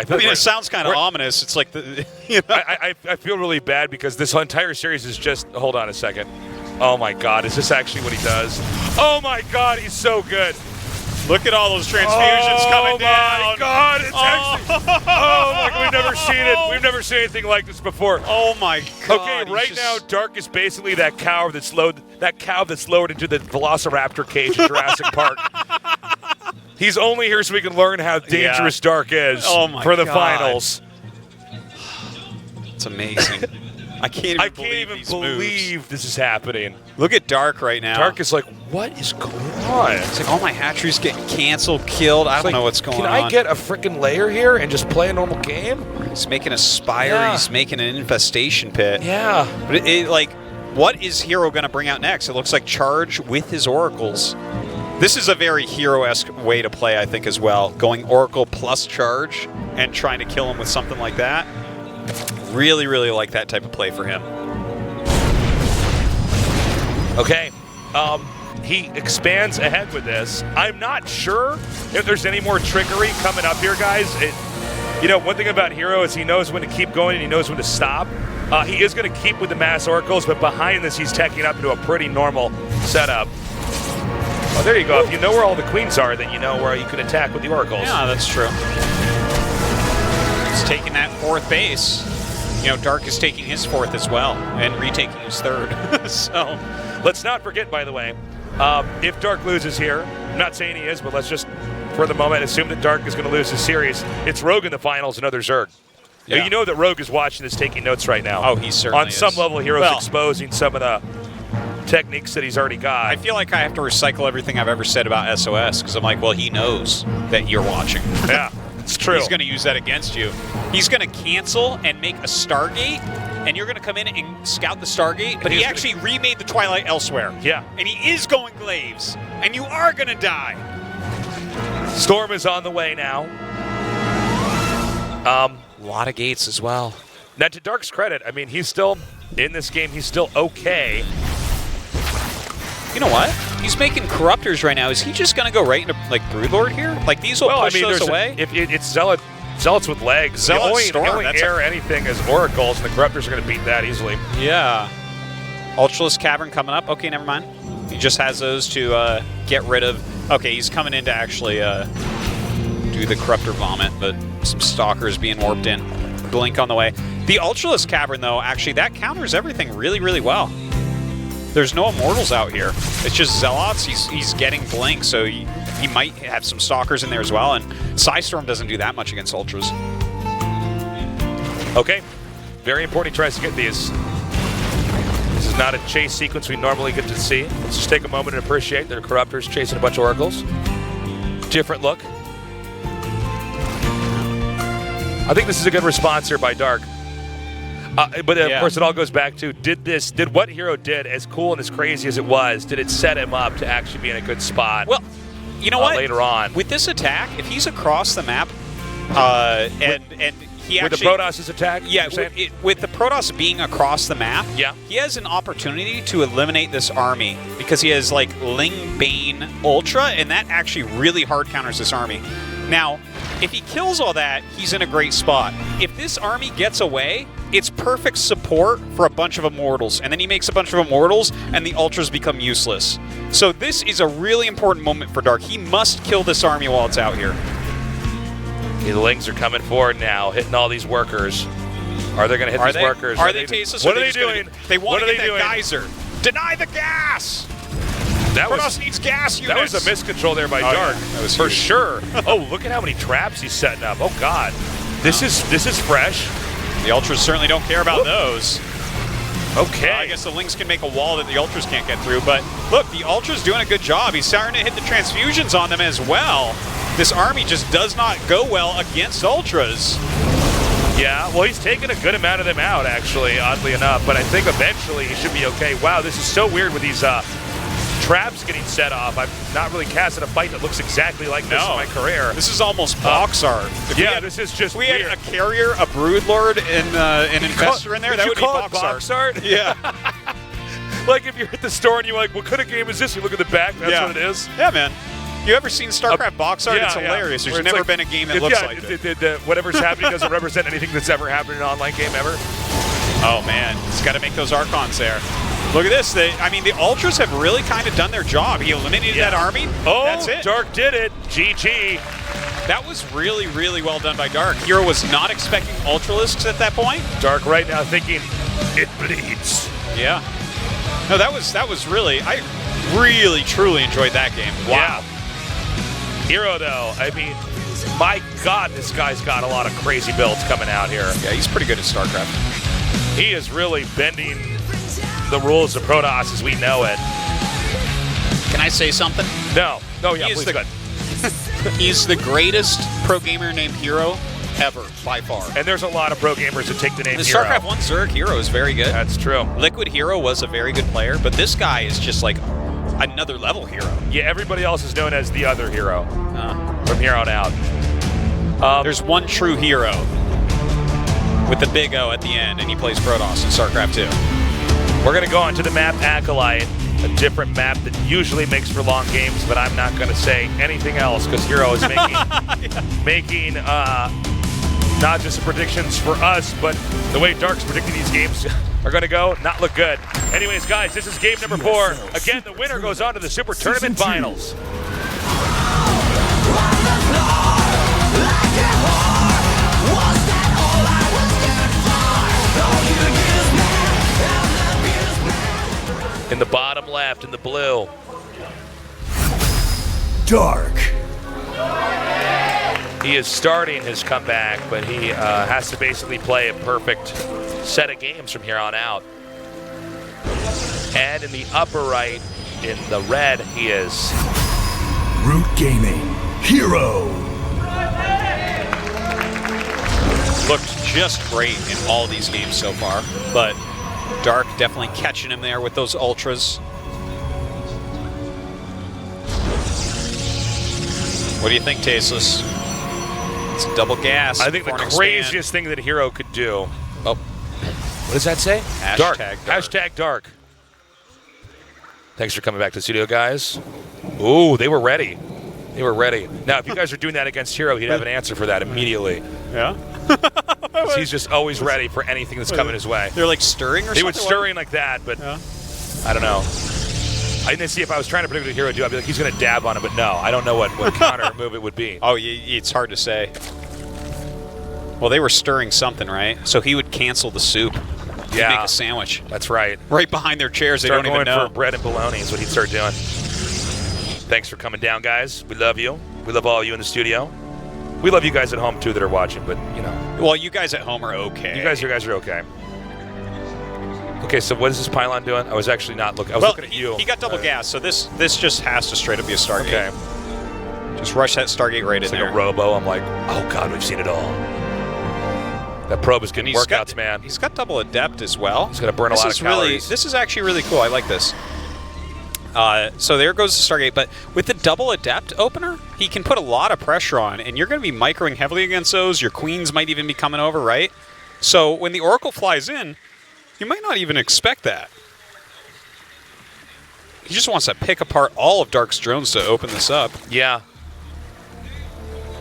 feel I mean, like it sounds kind of we're- ominous. It's like the, you know. I feel really bad because this entire series is just. Hold on a second. Oh my God, is this actually what he does? Oh my God, he's so good. Look at all those transfusions coming down. Oh my God, it's actually. Oh my God, we've never seen it. We've never seen anything like this before. Oh my God. Okay, he's right just- now, Dark is basically that cow that's lowered into the Velociraptor cage in Jurassic Park. He's only here so we can learn how dangerous Dark is Oh my for the God. finals. It's amazing. I can't I even can't even these believe moves. this is happening. Look at Dark right now. Dark is like, what is going on? It's like, oh, my hatchery's getting canceled, killed. I don't know what's going on. Can I get a freaking layer here and just play a normal game? He's making a spire. Yeah. He's making an infestation pit. Yeah. But like, what is herO going to bring out next? It looks like Charge with his oracles. This is a very herO-esque way to play, I think, as well. Going Oracle plus Charge and trying to kill him with something like that. Really, really like that type of play for him. Okay. He expands ahead with this. I'm not sure if there's any more trickery coming up here, guys. You know, one thing about herO is he knows when to keep going and he knows when to stop. He is going to keep with the mass oracles, but behind this, he's teching up into a pretty normal setup. Oh, there you go. If you know where all the queens are, then you know where you can attack with the oracles. Yeah, that's true. He's taking that fourth base. You know, Dark is taking his fourth as well and retaking his third. So, let's not forget, by the way, if Dark loses here, I'm not saying he is, but let's just, for the moment, assume that Dark is going to lose his series. It's Rogue in the finals, another Zerg. Yeah. You know that Rogue is watching this, taking notes right now. Oh, he certainly On some is. level, hero's Well- exposing some of the techniques that he's already got. I feel like I have to recycle everything I've ever said about SOS because I'm like, well, he knows that you're watching. Yeah, it's true. He's going to use that against you. He's going to cancel and make a Stargate, and you're going to come in and scout the Stargate, but he he's actually remade the Twilight elsewhere. Yeah. And he is going Glaives, and you are going to die. Storm is on the way now. A lot of gates as well. Now, to Dark's credit, I mean, he's still, in this game, he's still okay. You know what? He's making Corruptors right now. Is he just going to go right into, like, Broodlord here? Like, these will push those there's away? It's Zealots with legs. Zealot Storm, The only that's air anything is Oracles, and the Corruptors are going to beat that easily. Yeah. Ultralisk Cavern coming up. Okay, never mind. He just has those to get rid of... Okay, he's coming in to actually do the Corruptor Vomit, but some Stalkers being warped in. Blink on the way. The Ultralisk Cavern, though, actually, that counters everything really, really well. There's no Immortals out here. It's just Zealots. He's getting Blink, so he might have some Stalkers in there as well, and Psystorm doesn't do that much against Ultras. Okay. Very important he tries to get these. This is not a chase sequence we normally get to see. Let's just take a moment and appreciate their Corruptors chasing a bunch of Oracles. Different look. I think this is a good response here by Dark. But of course, it all goes back to did what herO did, as cool and as crazy as it was, did it set him up to actually be in a good spot? Well, you know what? Later on, with this attack, if he's across the map, and he with actually the Protoss' attack, yeah, with the Protoss being across the map, yeah, he has an opportunity to eliminate this army because he has like Ling Bane Ultra, and that actually really hard counters this army. Now, if he kills all that, he's in a great spot. If this army gets away, it's perfect support for a bunch of Immortals, and then he makes a bunch of Immortals, and the Ultras become useless. So this is a really important moment for Dark. He must kill this army while it's out here. The Lings are coming forward now, hitting all these workers. Are they going to hit these workers? Are they tasteless? What are they doing? They want to get that geyser. Deny the gas! Protoss needs gas units. That was a miscontrol there by Dark. Yeah, that was for huge. sure. Oh, look at how many traps he's setting up. Oh God, this is fresh. The Ultras certainly don't care about those. Okay. I guess the Lings can make a wall that the Ultras can't get through, but look, the Ultras doing a good job. He's starting to hit the transfusions on them as well. This army just does not go well against Ultras. Yeah, well, he's taken a good amount of them out, actually, oddly enough, but I think eventually he should be okay. Wow, this is so weird with these traps getting set off. I've not really casted a fight that looks exactly like this in my career. This is almost box art. This is just we weird. had a carrier, a broodlord, and an investor in there. That would be box art? Yeah. Like if you're at the store and you're like, what kind of game is this? You look at the back, that's what it is. Yeah, man. You ever seen StarCraft box art? It's hilarious. There's never been a game that looks like it. Whatever's happening doesn't represent anything that's ever happened in an online game ever. Oh, man. He's got to make those Archons there. Look at this. The Ultras have really kind of done their job. He eliminated that army. Oh, that's it. Dark did it. GG. That was really, really well done by Dark. herO was not expecting Ultralisks at that point. Dark right now thinking, it bleeds. Yeah. No, that was really, I really, truly enjoyed that game. Wow. Yeah. herO, though, I mean, my God, this guy's got a lot of crazy builds coming out here. Yeah, he's pretty good at StarCraft. He is really bending the rules of Protoss as we know it. Can I say something? No. Oh, yeah, please go ahead. He's the greatest pro gamer named herO ever, by far. And there's a lot of pro gamers that take the name The herO. StarCraft 1 Zerg herO is very good. That's true. Liquid herO was a very good player, but this guy is just like another level herO. Yeah, everybody else is known as the other herO from here on out. There's one true herO with the big O at the end, and he plays Protoss in StarCraft 2. We're going to go on to the map Acolyte, a different map that usually makes for long games, but I'm not going to say anything else because herO is making not just the predictions for us, but the way Dark's predicting these games are going to go, not look good. Anyways, guys, this is game number 4. Again, the winner goes on to the Super Tournament Finals. In the bottom left, in the blue. Dark. He is starting his comeback, but he has to basically play a perfect set of games from here on out. And in the upper right, in the red, he is Root Gaming. herO. Looked just great in all these games so far, but Dark definitely catching him there with those Ultras. What do you think, Tasteless? It's double gas. I think the craziest thing that herO could do. Oh, what does that say? Dark. Hashtag Dark. Thanks for coming back to the studio, guys. Ooh, they were ready. They were ready. Now, if you guys are doing that against herO, he'd have an answer for that immediately. Yeah? He's just always ready for anything that's coming his way. They're like stirring or something? He would stirring like that, but I don't know. I didn't see if I was trying to predict what herO would do. I'd be like, he's going to dab on it, but no, I don't know what counter move it would be. Oh, it's hard to say. Well, they were stirring something, right? So he would cancel the soup. He'd make a sandwich. That's right. Right behind their chairs. They don't even know. For bread and bologna is what he'd start doing. Thanks for coming down, guys. We love you. We love all of you in the studio. We love you guys at home, too, that are watching, but, you know. Well, you guys at home are okay. You guys are okay. Okay, so what is this pylon doing? I was actually not looking. I was looking at you. He got double gas, so this just has to straight up be a Stargate. Okay. Just rush that Stargate right in there. Like a robo. I'm like, oh, God, we've seen it all. That probe is getting He's workouts, got, man. He's got double adept as well. He's going to burn a lot of calories. This is actually really cool. I like this. So there goes the Stargate. But with the double adept opener, he can put a lot of pressure on, and you're going to be microing heavily against those. Your queens might even be coming over, right? So when the Oracle flies in, you might not even expect that. He just wants to pick apart all of Dark's drones to open this up. Yeah.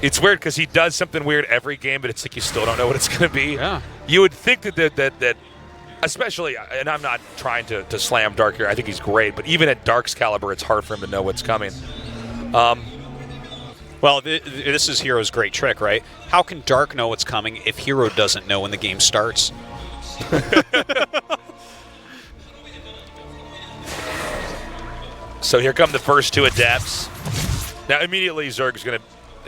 It's weird because he does something weird every game, but it's like you still don't know what it's going to be. Yeah. You would think that especially, and I'm not trying to slam Dark here. I think he's great, but even at Dark's caliber, it's hard for him to know what's coming. Well, this is herO's great trick, right? How can Dark know what's coming if herO doesn't know when the game starts? So here come the first two adepts. Now immediately Zerg's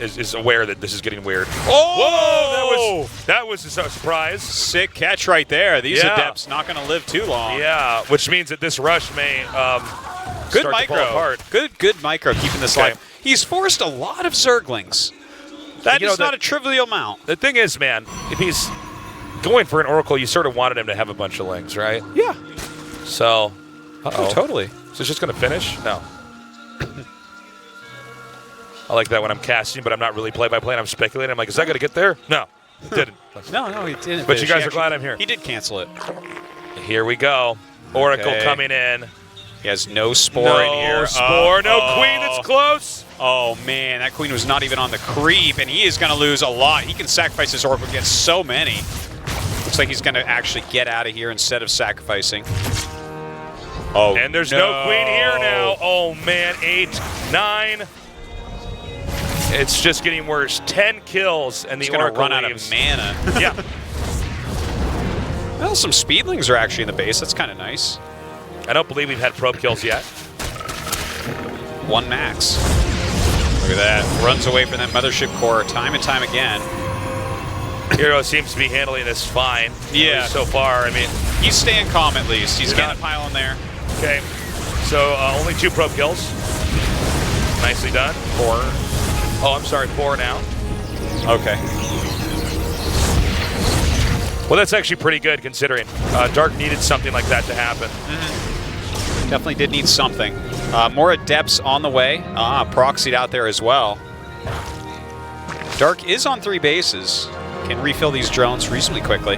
is aware that this is getting weird. Oh! Whoa! That was a surprise. Sick catch right there. These Yeah. adepts not going to live too long. Yeah, which means that this rush may Good start to fall micro. apart. Good micro keeping this Okay. alive. He's forced a lot of Zerglings. That You know, is not a trivial amount. The thing is, man, if he's going for an Oracle, you sort of wanted him to have a bunch of lings, right? Yeah. So, Oh, totally. So it's just going to finish? No. I like that when I'm casting, but I'm not really play-by-play, and I'm speculating. I'm like, is that going to get there? No, it didn't. No, he didn't. But you finish. guys He are glad I'm here. He did cancel it. Here we go. Oracle Okay. coming in. He has no spore in here. No spore, no queen that's close. Oh, man, that queen was not even on the creep, and he is going to lose a lot. He can sacrifice his Oracle against so many. Looks like he's going to actually get out of here instead of sacrificing. Oh, And there's no queen here now. Oh, man, 8, 9. It's just getting worse. 10 kills, and the He's going to Oracle run out leaves. of mana. Yeah. Well, some speedlings are actually in the base. That's kind of nice. I don't believe we've had probe kills yet. 1 max. Look at that. Runs away from that mothership core time and time again. herO seems to be handling this fine. Yeah. At least so far. I mean, He's staying calm at least. He's They're getting not- a pile in there. okay. So only 2 probe kills. Nicely done. 4. Oh, I'm sorry, 4 now. Okay. Well, that's actually pretty good considering Dark needed something like that to happen. Definitely did need something. More adepts on the way. Proxied out there as well. Dark is on 3 bases. Can refill these drones reasonably quickly.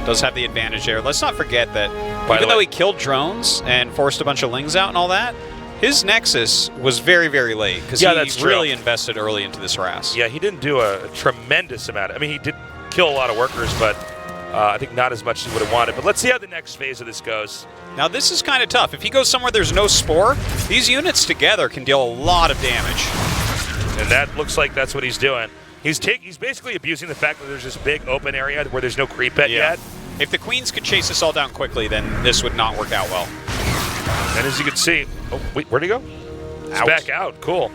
Does have the advantage there. Let's not forget that even though he killed drones and forced a bunch of lings out and all that, his Nexus was very, very late because Yeah, he that's true. really invested early into this harass. Yeah, he didn't do a tremendous amount. I mean, he did kill a lot of workers, but I think not as much as he would have wanted. But let's see how the next phase of this goes. Now this is kind of tough. If he goes somewhere there's no spore, these units together can deal a lot of damage. And that looks like that's what he's doing. He's basically abusing the fact that there's this big open area where there's no creep bet yet. If the queens could chase us all down quickly, then this would not work out well. And as you can see, oh, wait, where'd he go? He's Out. back out. Cool.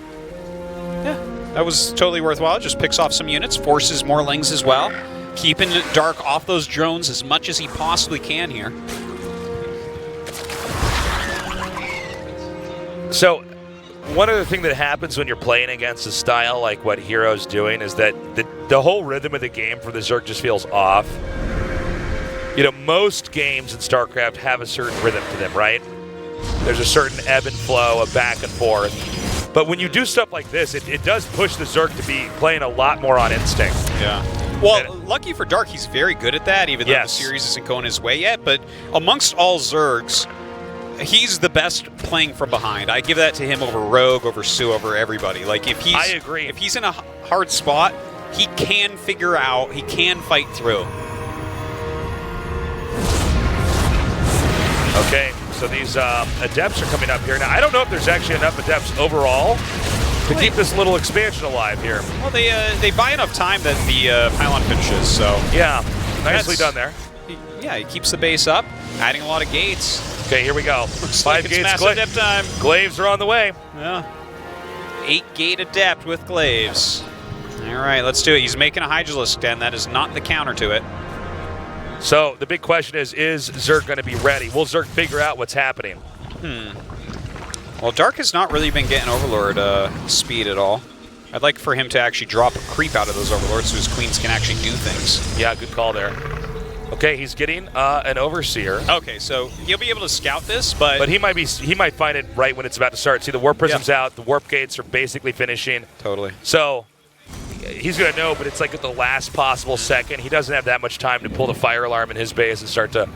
Yeah, that was totally worthwhile. Just picks off some units, forces more lings as well. Keeping Dark off those drones as much as he possibly can here. So, one other thing that happens when you're playing against a style like what herO's doing is that the whole rhythm of the game for the Zerg just feels off. You know, most games in StarCraft have a certain rhythm to them, right? There's a certain ebb and flow of back and forth. But when you do stuff like this, it does push the Zerg to be playing a lot more on instinct. Yeah. Well, lucky for Dark, he's very good at that, even though Yes. the series isn't going his way yet. But amongst all Zergs, he's the best playing from behind. I give that to him over Rogue, over Su, over everybody. Like if he's, I agree. If he's in a hard spot, he can figure out, he can fight through. Okay, so these adepts are coming up here. Now, I don't know if there's actually enough adepts overall to keep this little expansion alive here. Well, they buy enough time that the pylon finishes, so Yeah, nicely That's- done there. yeah, he keeps the base up, adding a lot of gates. Okay, here we go. Looks 5 like it's gates. massive adept time. Glaives are on the way. Yeah. 8-gate adept with glaives. All right, let's do it. He's making a Hydralisk den. That is not the counter to it. So the big question is Zerg going to be ready? Will Zerg figure out what's happening? Well, Dark has not really been getting Overlord speed at all. I'd like for him to actually drop a creep out of those Overlords so his queens can actually do things. Yeah, good call there. Okay, he's getting an Overseer. Okay, so he'll be able to scout this, but he might find it right when it's about to start. See, the Warp Prism's out. The Warp Gates are basically finishing. Totally. So he's going to know, but it's like at the last possible second. He doesn't have that much time to pull the fire alarm in his base and start to,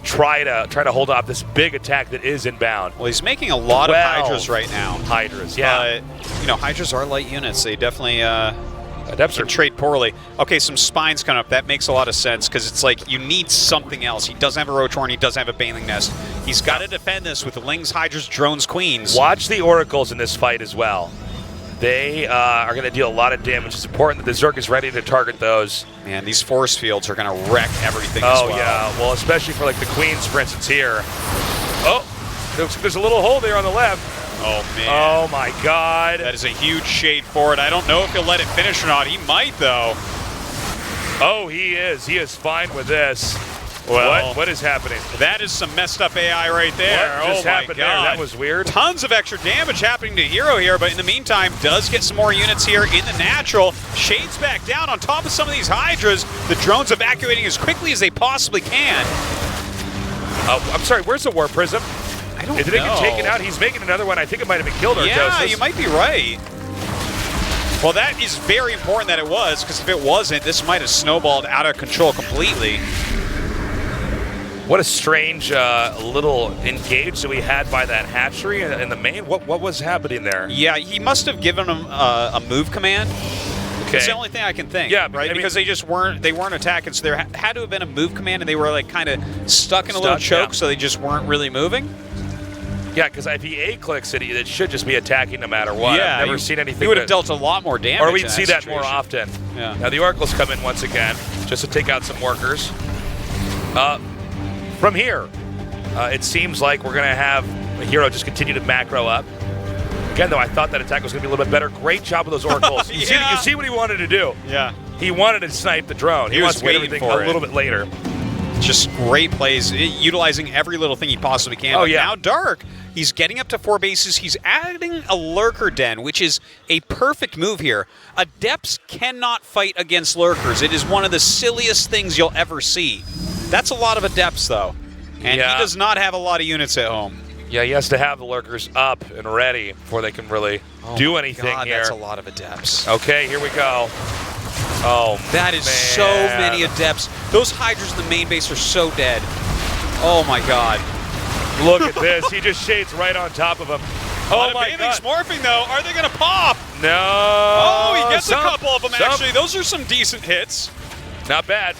try to hold off this big attack that is inbound. Well, he's making a lot of Hydras right now. Hydras, yeah. But, Hydras are light units. They definitely Adepts are trade poorly. Okay, some Spines coming up. That makes a lot of sense because it's like you need something else. He doesn't have a Rotorn. He doesn't have a Baneling Nest. He's got to defend this with the Lings, Hydras, Drones, Queens. Watch the Oracles in this fight as well. They are going to deal a lot of damage. It's important that the Zerg is ready to target those. Man, these force fields are going to wreck everything as well. Oh, yeah. Well, especially for, like, the Queens, for instance, here. Oh, there's a little hole there on the left. Oh, man. Oh, my God. That is a huge shade forward. I don't know if he'll let it finish or not. He might, though. Oh, he is. He is fine with this. Well, what is happening? That is some messed up AI right there. What just oh, my happened God. there? That was weird. Tons of extra damage happening to herO here, but in the meantime, does get some more units here in the natural. Shades back down on top of some of these Hydras. The drones evacuating as quickly as they possibly can. I'm sorry, where's the War Prism? I don't know. Did it get taken out? He's making another one. I think it might have been killed. Yeah, you might be right. Well, that is very important that it was, because if it wasn't, this might have snowballed out of control completely. What a strange little engage that we had by that hatchery in the main. What was happening there? Yeah, he must have given him a move command. Okay. It's the only thing I can think. Yeah, right. I mean, because they weren't attacking, so there had to have been a move command, and they were like kind of stuck in a little choke, so they just weren't really moving. Yeah, because if he A-clicks it should just be attacking no matter what. Yeah, I've never seen anything. He would have dealt a lot more damage. Or we'd see that more often. Yeah. Now the Oracles come in once again, just to take out some workers. From here, it seems like we're going to have herO just continue to macro up. Again, though, I thought that attack was going to be a little bit better. Great job with those Oracles. You see what he wanted to do. Yeah. He wanted to snipe the drone. He wants to get everything a little bit later. Just great plays, utilizing every little thing he possibly can. Oh, yeah. Now Dark, he's getting up to 4 bases. He's adding a Lurker Den, which is a perfect move here. Adepts cannot fight against Lurkers. It is one of the silliest things you'll ever see. That's a lot of Adepts, though. And he does not have a lot of units at home. Yeah, he has to have the Lurkers up and ready before they can really do anything God, here. That's a lot of Adepts. Okay, here we go. Oh, that is so many Adepts. Those Hydras in the main base are so dead. Oh, my God. Look at this. He just shades right on top of him. Oh, my God. Morphing, though. Are they going to pop? No. Oh, he gets a couple of them, actually. Those are some decent hits. Not bad.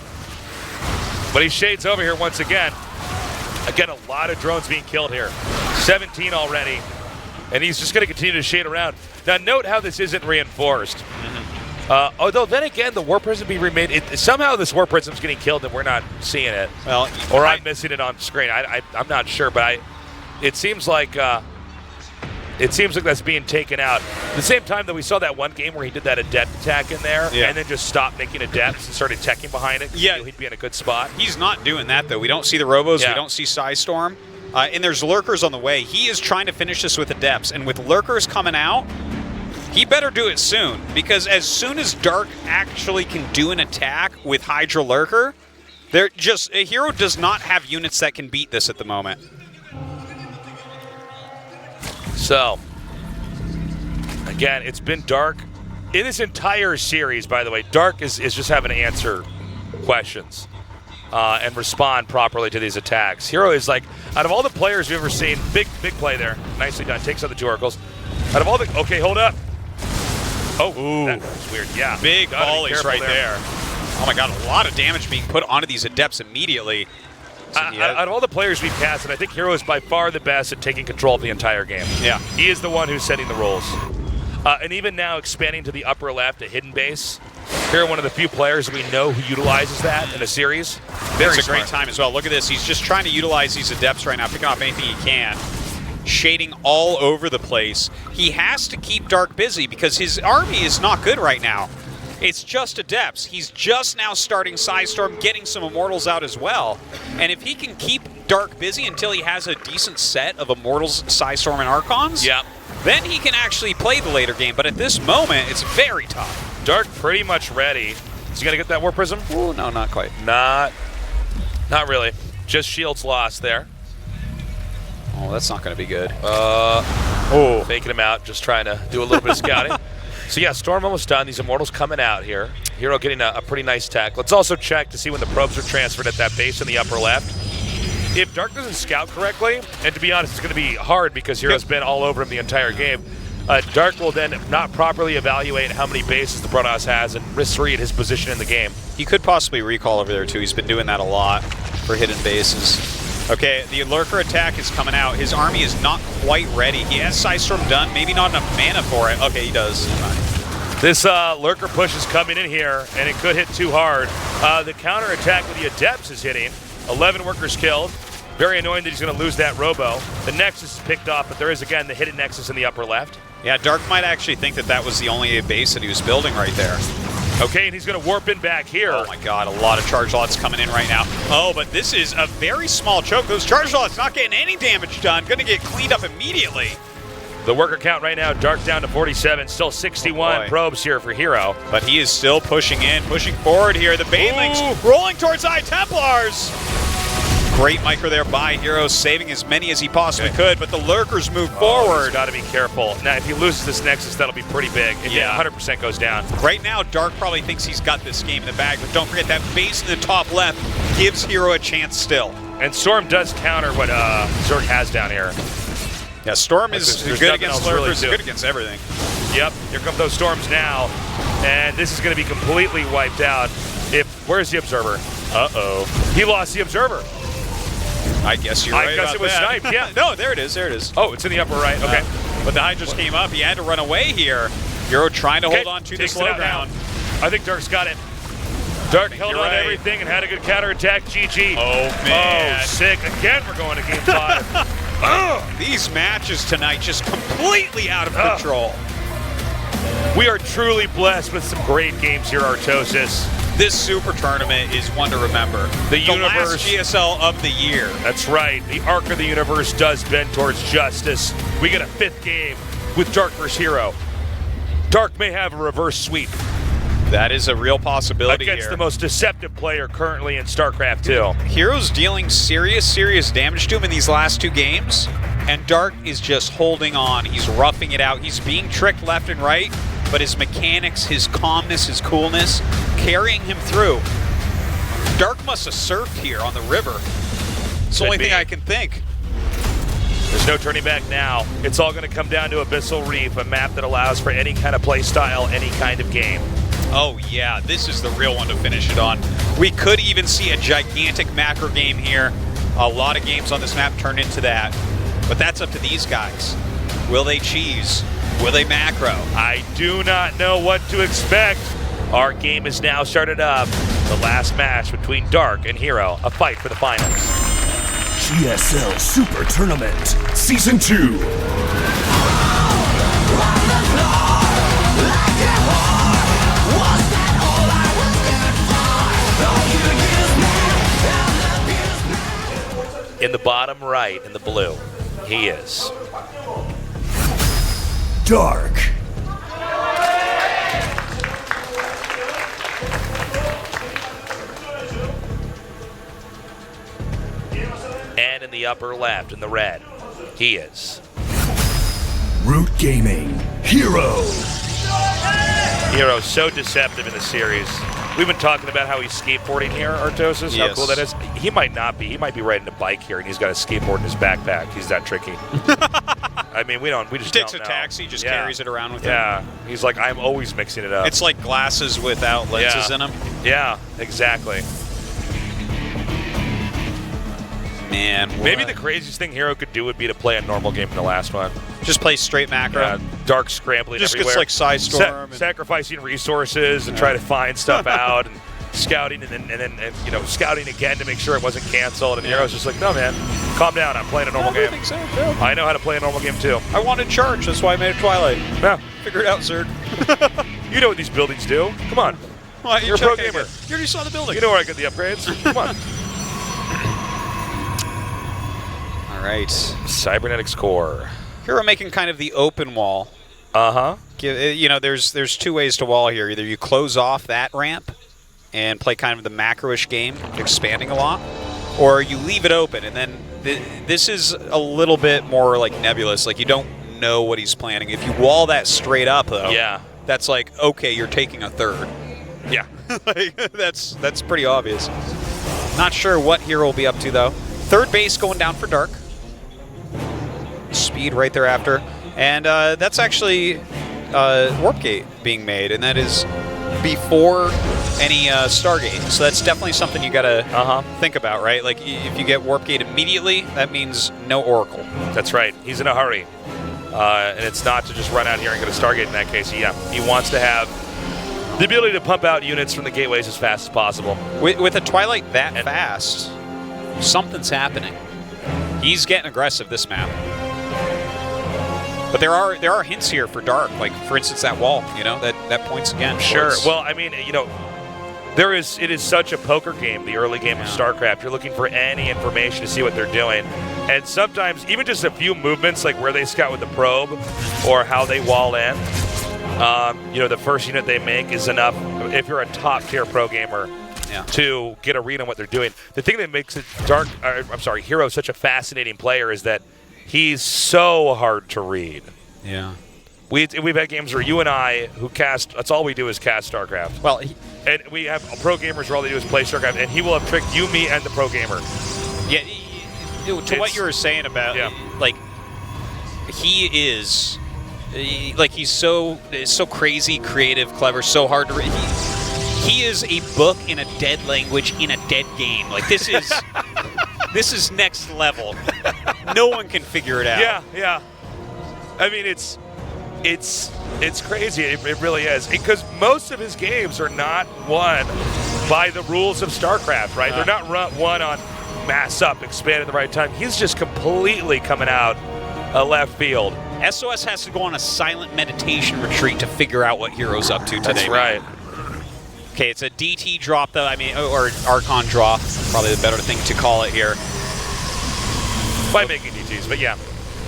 But he shades over here once again. Again, a lot of drones being killed here. 17 already. And he's just going to continue to shade around. Now, note how this isn't reinforced. Although, then again, the War Prism being remade. Somehow this War Prism's getting killed and we're not seeing it. Well, or I'm missing it on screen. I'm not sure, but it seems like that's being taken out. At the same time that we saw that one game where he did that Adept attack in there and then just stopped making Adepts and started teching behind it. Yeah, he'd be in a good spot. He's not doing that, though. We don't see the Robos. We don't see Psystorm. And there's Lurkers on the way. He is trying to finish this with Adepts. And with Lurkers coming out, he better do it soon. Because as soon as Dark actually can do an attack with Hydra Lurker, herO does not have units that can beat this at the moment. So, again, it's been Dark. In this entire series, by the way, Dark is just having to answer questions and respond properly to these attacks. herO is like, out of all the players we've ever seen, big play there. Nicely done. Takes out the 2 Oracles. Out of all the, okay, hold up. Oh, that was weird. Yeah. Big volleys right there. Oh my God, a lot of damage being put onto these Adepts immediately. Out of all the players we've casted, I think herO is by far the best at taking control of the entire game. Yeah. He is the one who's setting the rules. And even now expanding to the upper left, a hidden base. herO, one of the few players we know who utilizes that in a series. It's a great time as well. Look at this. He's just trying to utilize these Adepts right now, picking off anything he can. Shading all over the place. He has to keep Dark busy because his army is not good right now. It's just Adepts. He's just now starting Psystorm, getting some Immortals out as well. And if he can keep Dark busy until he has a decent set of Immortals, Psystorm, and Archons. Yep. Then he can actually play the later game, but at this moment, it's very tough. Dark pretty much ready. Is he going to get that War Prism? Ooh, no, not quite. Not really. Just shields lost there. Oh, that's not going to be good. Faking him out, just trying to do a little bit of scouting. So yeah, Storm almost done. These Immortals coming out here. herO getting a pretty nice tech. Let's also check to see when the probes are transferred at that base in the upper left. If Dark doesn't scout correctly, and to be honest, it's going to be hard because herO's been all over him the entire game, Dark will then not properly evaluate how many bases the Protoss has and misread his position in the game. He could possibly recall over there, too. He's been doing that a lot for hidden bases. Okay, the Lurker attack is coming out. His army is not quite ready. He has Psystorm done, maybe not enough mana for it. Okay, he does. This Lurker push is coming in here, and it could hit too hard. The counter attack with the Adepts is hitting. 11 workers killed. Very annoying that he's going to lose that Robo. The Nexus is picked off, but there is, again, the hidden Nexus in the upper left. Yeah, Dark might actually think that that was the only base that he was building right there. Okay, and he's going to warp in back here. Oh my god, a lot of charge lots coming in right now. Oh, but this is a very small choke. Those charge lots not getting any damage done. Going to get cleaned up immediately. The worker count right now, Dark down to 47. Still 61 probes here for herO. But he is still pushing in, pushing forward here. The Banelings rolling towards Eye Templars. Great micro there by herO, saving as many as he possibly could, but the Lurkers move forward. Got to be careful. Now, if he loses this Nexus, that'll be pretty big. If 100% goes down. Right now, Dark probably thinks he's got this game in the bag, but don't forget that base in the top left gives herO a chance still. And Storm does counter what Zerg has down here. Yeah, Storm is good against Lurkers, really good against everything. Yep, here come those Storms now. And this is going to be completely wiped out. Where's the Observer? Uh-oh. He lost the Observer. I guess you're right. I guess about it was that. sniped, yeah. No, there it is, there it is. Oh, it's in the upper right, okay. But the Hydra's came up, he had to run away here. herO trying to hold on to this low ground. I think Dark's got it. Dark held on to everything and had a good counterattack. GG. Oh, man. Oh, sick. Again, we're going to game 5. These matches tonight just completely out of control. We are truly blessed with some great games here, Artosis. This Super Tournament is one to remember. The last GSL of the year. That's right. The arc of the universe does bend towards justice. We get a 5th game with Dark versus herO. Dark may have a reverse sweep. That is a real possibility against here. the most deceptive player currently in StarCraft 2. herO's dealing serious damage to him in these last 2 games, and Dark is just holding on. He's roughing it out. He's being tricked left and right, but his mechanics, his calmness, his coolness, carrying him through. Dark must have surfed here on the river. It's the only thing I can think. There's no turning back now. It's all going to come down to Abyssal Reef, a map that allows for any kind of play style, any kind of game. Oh yeah, this is the real one to finish it on. We could even see a gigantic macro game here. A lot of games on this map turn into that. But that's up to these guys. Will they cheese? Will they macro? I do not know what to expect. Our game is now started up. The last match between Dark and herO, a fight for the finals. GSL Super Tournament Season 2. In the bottom right, in the blue, he is Dark. And in the upper left, in the red, he is Root Gaming herO. herO's so deceptive in the series. We've been talking about how he's skateboarding here, Artosis, how cool that is. He might not be. He might be riding a bike here, and he's got a skateboard in his backpack. He's that tricky. I mean, we just takes don't a know. taxi, just carries it around with him. Yeah, he's like, I'm always mixing it up. It's like glasses without lenses in them. Yeah, exactly. Man, maybe the craziest thing herO could do would be to play a normal game in the last one. Just play straight macro. Yeah, Dark scrambling just everywhere. Just gets like Psystorm. Sacrificing resources and try to find stuff out and scouting and then scouting again to make sure it wasn't canceled. And herO's just like, no, man, calm down. I'm playing a normal game. Think so, yeah. I know how to play a normal game, too. I wanted charge. That's why I made a Twilight. Yeah. Figure it out, Zerg. You know what these buildings do. Come on. Well, You're a pro gamer. You already saw the building. You know where I get the upgrades. Come on. right. Cybernetics core. herO making kind of the open wall. Uh-huh. You know, there's two ways to wall here. Either you close off that ramp and play kind of the macro-ish game, expanding a lot, or you leave it open, and then this is a little bit more like nebulous. Like, you don't know what he's planning. If you wall that straight up, though, Yeah. that's like, okay, you're taking a third. Yeah. Like, that's pretty obvious. Not sure what herO will be up to, though. Third base going down for Dark. Speed right thereafter. And that's actually Warp Gate being made, and that is before any Stargate. So that's definitely something you gotta think about, right? Like, if you get Warp Gate immediately, that means no Oracle. That's right. He's in a hurry. And it's not to just run out here and get a Stargate in that case. Yeah, he wants to have the ability to pump out units from the gateways as fast as possible. With a Twilight that fast, something's happening. He's getting aggressive this map. But there are hints here for Dark, like, for instance, that wall, you know, that points again. Sure. towards- Well, I mean, you know, it is such a poker game, the early game of StarCraft. You're looking for any information to see what they're doing. And sometimes even just a few movements, like where they scout with the probe or how they wall in, you know, the first unit they make is enough, if you're a top-tier pro gamer, to get a read on what they're doing. The thing that makes it herO such a fascinating player is that he's so hard to read. Yeah. We've had games where you and I, who cast, that's all we do is cast StarCraft. Well, And we have pro gamers where all they do is play StarCraft, and he will have tricked you, me, and the pro gamer. yeah. To what you were saying about, like, he is, like, he's so crazy, creative, clever, so hard to read. He is a book in a dead language in a dead game. Like, this is this is next level. No one can figure it out. Yeah. I mean, it's crazy. It really is, because most of his games are not won by the rules of StarCraft, right? They're not won on mass up, expand at the right time. He's just completely coming out left field. SOS has to go on a silent meditation retreat to figure out what herO's up to today. That's right. Okay, it's a DT drop, though. I mean, or Archon drop, probably the better thing to call it here. By making DTs, but yeah.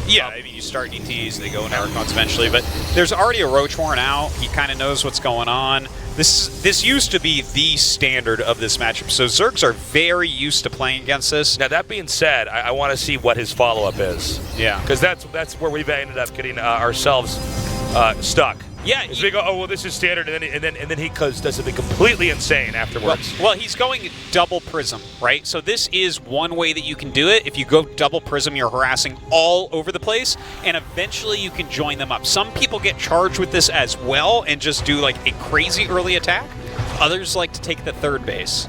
Yeah, I mean, you start DTs, they go into Archons eventually, but there's already a Ro.4 out. He kind of knows what's going on. This used to be the standard of this matchup, so Zergs are very used to playing against this. Now, that being said, I want to see what his follow-up is. Yeah. Because that's where we've ended up getting ourselves stuck. Yeah. Is we go, oh, well, this is standard, and then he does something completely insane afterwards. Well, he's going double prism, right? So this is one way that you can do it. If you go double prism, you're harassing all over the place, and eventually you can join them up. Some people get charged with this as well and just do like a crazy early attack. Others like to take the third base.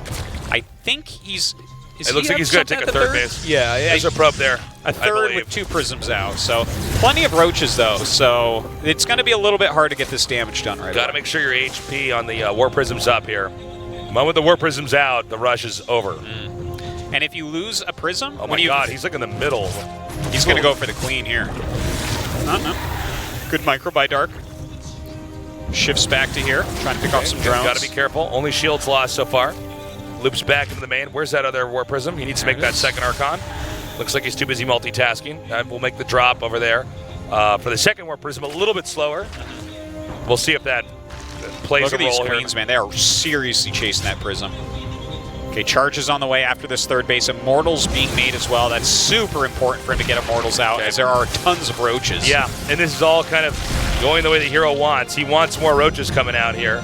I think he's... It looks like he's going to take a third base. Yeah. There's a probe there. A third with 2 prisms out. So plenty of roaches, though. So it's going to be a little bit hard to get this damage done right Got to make sure your HP on the war prism's up here. The moment the war prism's out, the rush is over. And if you lose a prism... Oh my God, he's like in the middle. He's going to go for the queen here. Good micro by Dark. Shifts back to here, trying to pick off some drones. Got to be careful. Only shields lost so far. Loops back into the main. Where's that other war prism? He needs to make that second Archon. Looks like he's too busy multitasking. We'll make the drop over there. For the second war prism, a little bit slower. We'll see if that plays a role here. Look at these queens, man. They are seriously chasing that prism. Okay, charges on the way after this third base. Immortals being made as well. That's super important for him to get Immortals out, as there are tons of roaches. Yeah, and this is all kind of going the way that herO wants. He wants more roaches coming out here.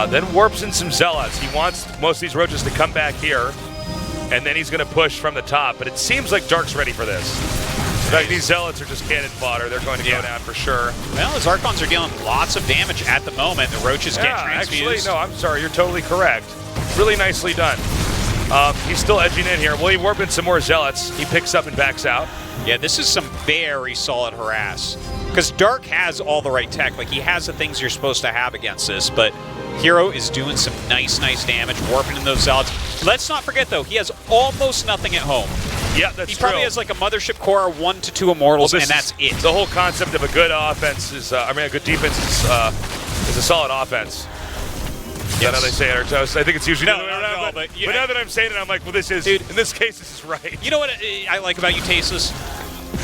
Then warps in some Zealots. He wants most of these roaches to come back here, and then he's going to push from the top. But it seems like Dark's ready for this. In fact, these Zealots are just cannon fodder. They're going to go down for sure. Well, his Archons are dealing lots of damage at the moment. The roaches get transfused. Actually, no, I'm sorry. You're totally correct. Really nicely done. He's still edging in here. Will he warp in some more Zealots? He picks up and backs out. Yeah, this is some very solid harass. Because Dark has all the right tech. Like, he has the things you're supposed to have against this, but herO is doing some nice damage, warping in those Zealots. Let's not forget, though, he has almost nothing at home. Yeah, that's He true. probably has like a Mothership Core, 1 to 2 Immortals, and that's it. The whole concept of a good offense is, a good defense is a solid offense. Is that how they say it? I think it's usually No, but now that I'm saying it, I'm like, well, this is, Dude. in this case, this is right. you know what I like about you, Tasteless?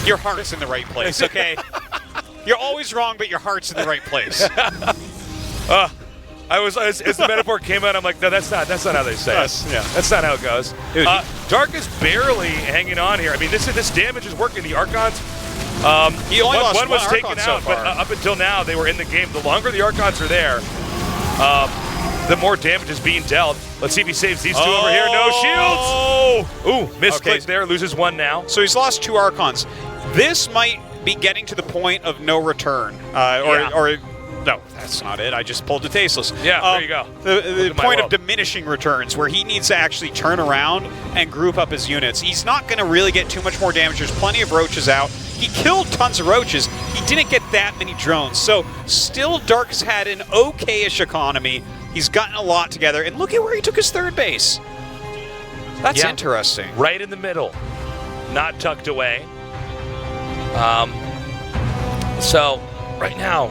Your heart's in the right place, okay? You're always wrong, but your heart's in the right place. As the metaphor came out, I'm like, no, that's not how they say it. Yeah. That's not how it goes. Dude, Dark is barely hanging on here. I mean, this damage is working. The Archons, He only lost one was one taken Archon so out, but far. up until now, they were in the game. The longer the Archons are there, the more damage is being dealt. Let's see if he saves these two over here. No shields. Ooh, misclick there. Loses one now. So he's lost 2 Archons. This might be getting to the point of no return. Or no, that's not it. I just pulled the Tasteless. Yeah, there you go. The my point of world. diminishing returns, where he needs to actually turn around and group up his units. He's not going to really get too much more damage. There's plenty of roaches out. He killed tons of roaches. He didn't get that many drones. So still, Dark has had an okay-ish economy. He's gotten a lot together. And look at where he took his 3rd base. That's Yeah. interesting. Right in the middle, not tucked away. So right now,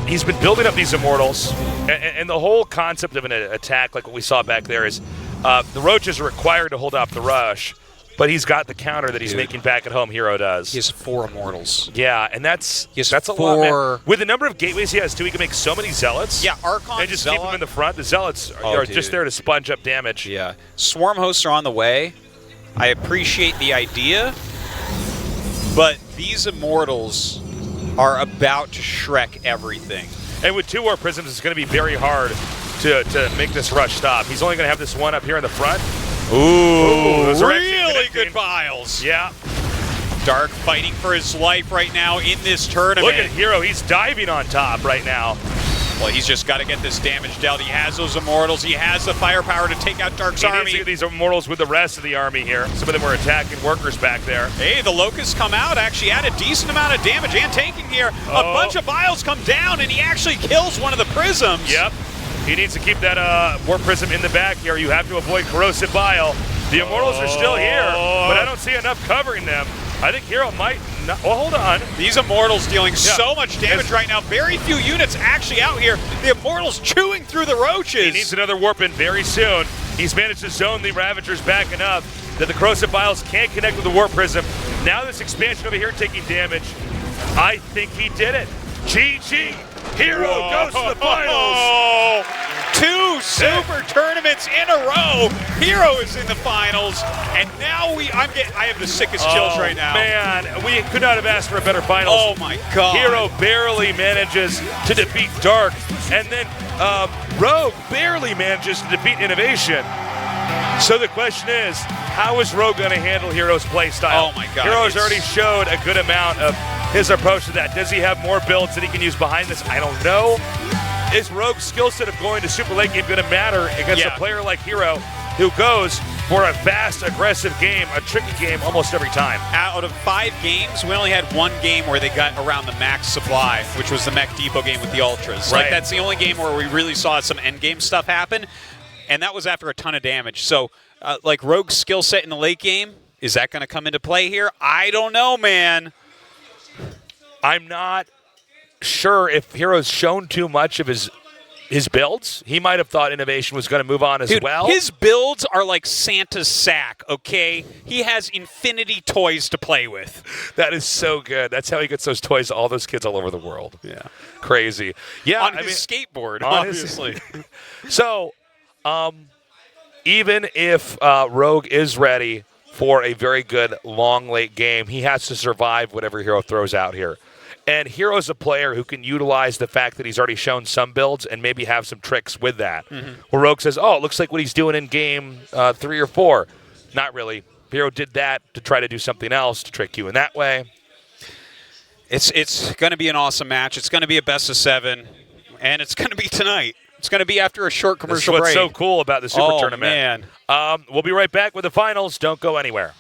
he's been building up these Immortals, and the whole concept of an attack, like what we saw back there, is the Roaches are required to hold off the rush, but he's got the counter that he's making back at home. HerO does. He has 4 Immortals. Yeah, and that's He has a lot, 4. man. With the number of gateways he has, too, he can make so many Zealots. Yeah, Archon, and just keep them in the front. The Zealots Oh, are dude. just there to sponge up damage. Yeah. Swarm hosts are on the way. I appreciate the idea, but these Immortals are about to Shrek everything. And with 2 War Prisms, it's going to be very hard to make this rush stop. He's only going to have this one up here in the front. Ooh, those are actually Really connecting. good biles. Yeah. Dark fighting for his life right now in this tournament. Look at herO. He's diving on top right now. Well, he's just got to get this damage dealt. He has those Immortals. He has the firepower to take out Dark's He needs army. to get these Immortals with the rest of the army here. Some of them were attacking workers back there. Hey, the Locusts come out, actually add a decent amount of damage and tanking here. A bunch of biles come down, and he actually kills one of the prisms. Yep. He needs to keep that War Prism in the back here. You have to avoid Corrosive Bile. The Immortals are still here, but I don't see enough covering them. I think herO might not. Well, hold on. These Immortals dealing so much damage right now. Very few units actually out here. The Immortals chewing through the roaches. He needs another warp in very soon. He's managed to zone the Ravagers back enough that the Corrosive Biles can't connect with the Warp Prism. Now this expansion over here taking damage. I think he did it. GG. herO goes to the finals. 2 super tournaments in a row. herO is in the finals, and now I have the sickest chills right now. Man, we could not have asked for a better finals. Oh my God. herO barely manages to defeat Dark, and then Rogue barely manages to defeat Innovation. So the question is, how is Rogue going to handle herO's play style? Oh my God, herO's it's- already showed a good amount of his approach to that. Does he have more builds that he can use behind this? I don't know. Is Rogue's skill set of going to super late game going to matter against a player like herO who goes for a fast, aggressive game, a tricky game almost every time? Out of 5 games, we only had 1 game where they got around the max supply, which was the Mech Depot game with the Ultras. Right. Like, that's the only game where we really saw some end game stuff happen, and that was after a ton of damage. So, like, Rogue's skill set in the late game, is that going to come into play here? I don't know, man. I'm not sure if herO's shown too much of his builds. He might have thought Innovation was going to move on as Dude, well. his builds are like Santa's sack, okay? He has infinity toys to play with. That is so good. That's how he gets those toys to all those kids all over the world. Yeah. Crazy. Yeah, On his skateboard, on his- obviously. So, even if Rogue is ready for a very good long late game, he has to survive whatever herO throws out here. And herO's a player who can utilize the fact that he's already shown some builds and maybe have some tricks with that. Where Rogue says, oh, it looks like what he's doing in game 3 or 4. Not really. herO did that to try to do something else to trick you in that way. It's going to be an awesome match. It's going to be a best of 7, and it's going to be tonight. It's going to be after a short commercial That's break. what's so cool about the Super Oh, Tournament. man. We'll be right back with the finals. Don't go anywhere.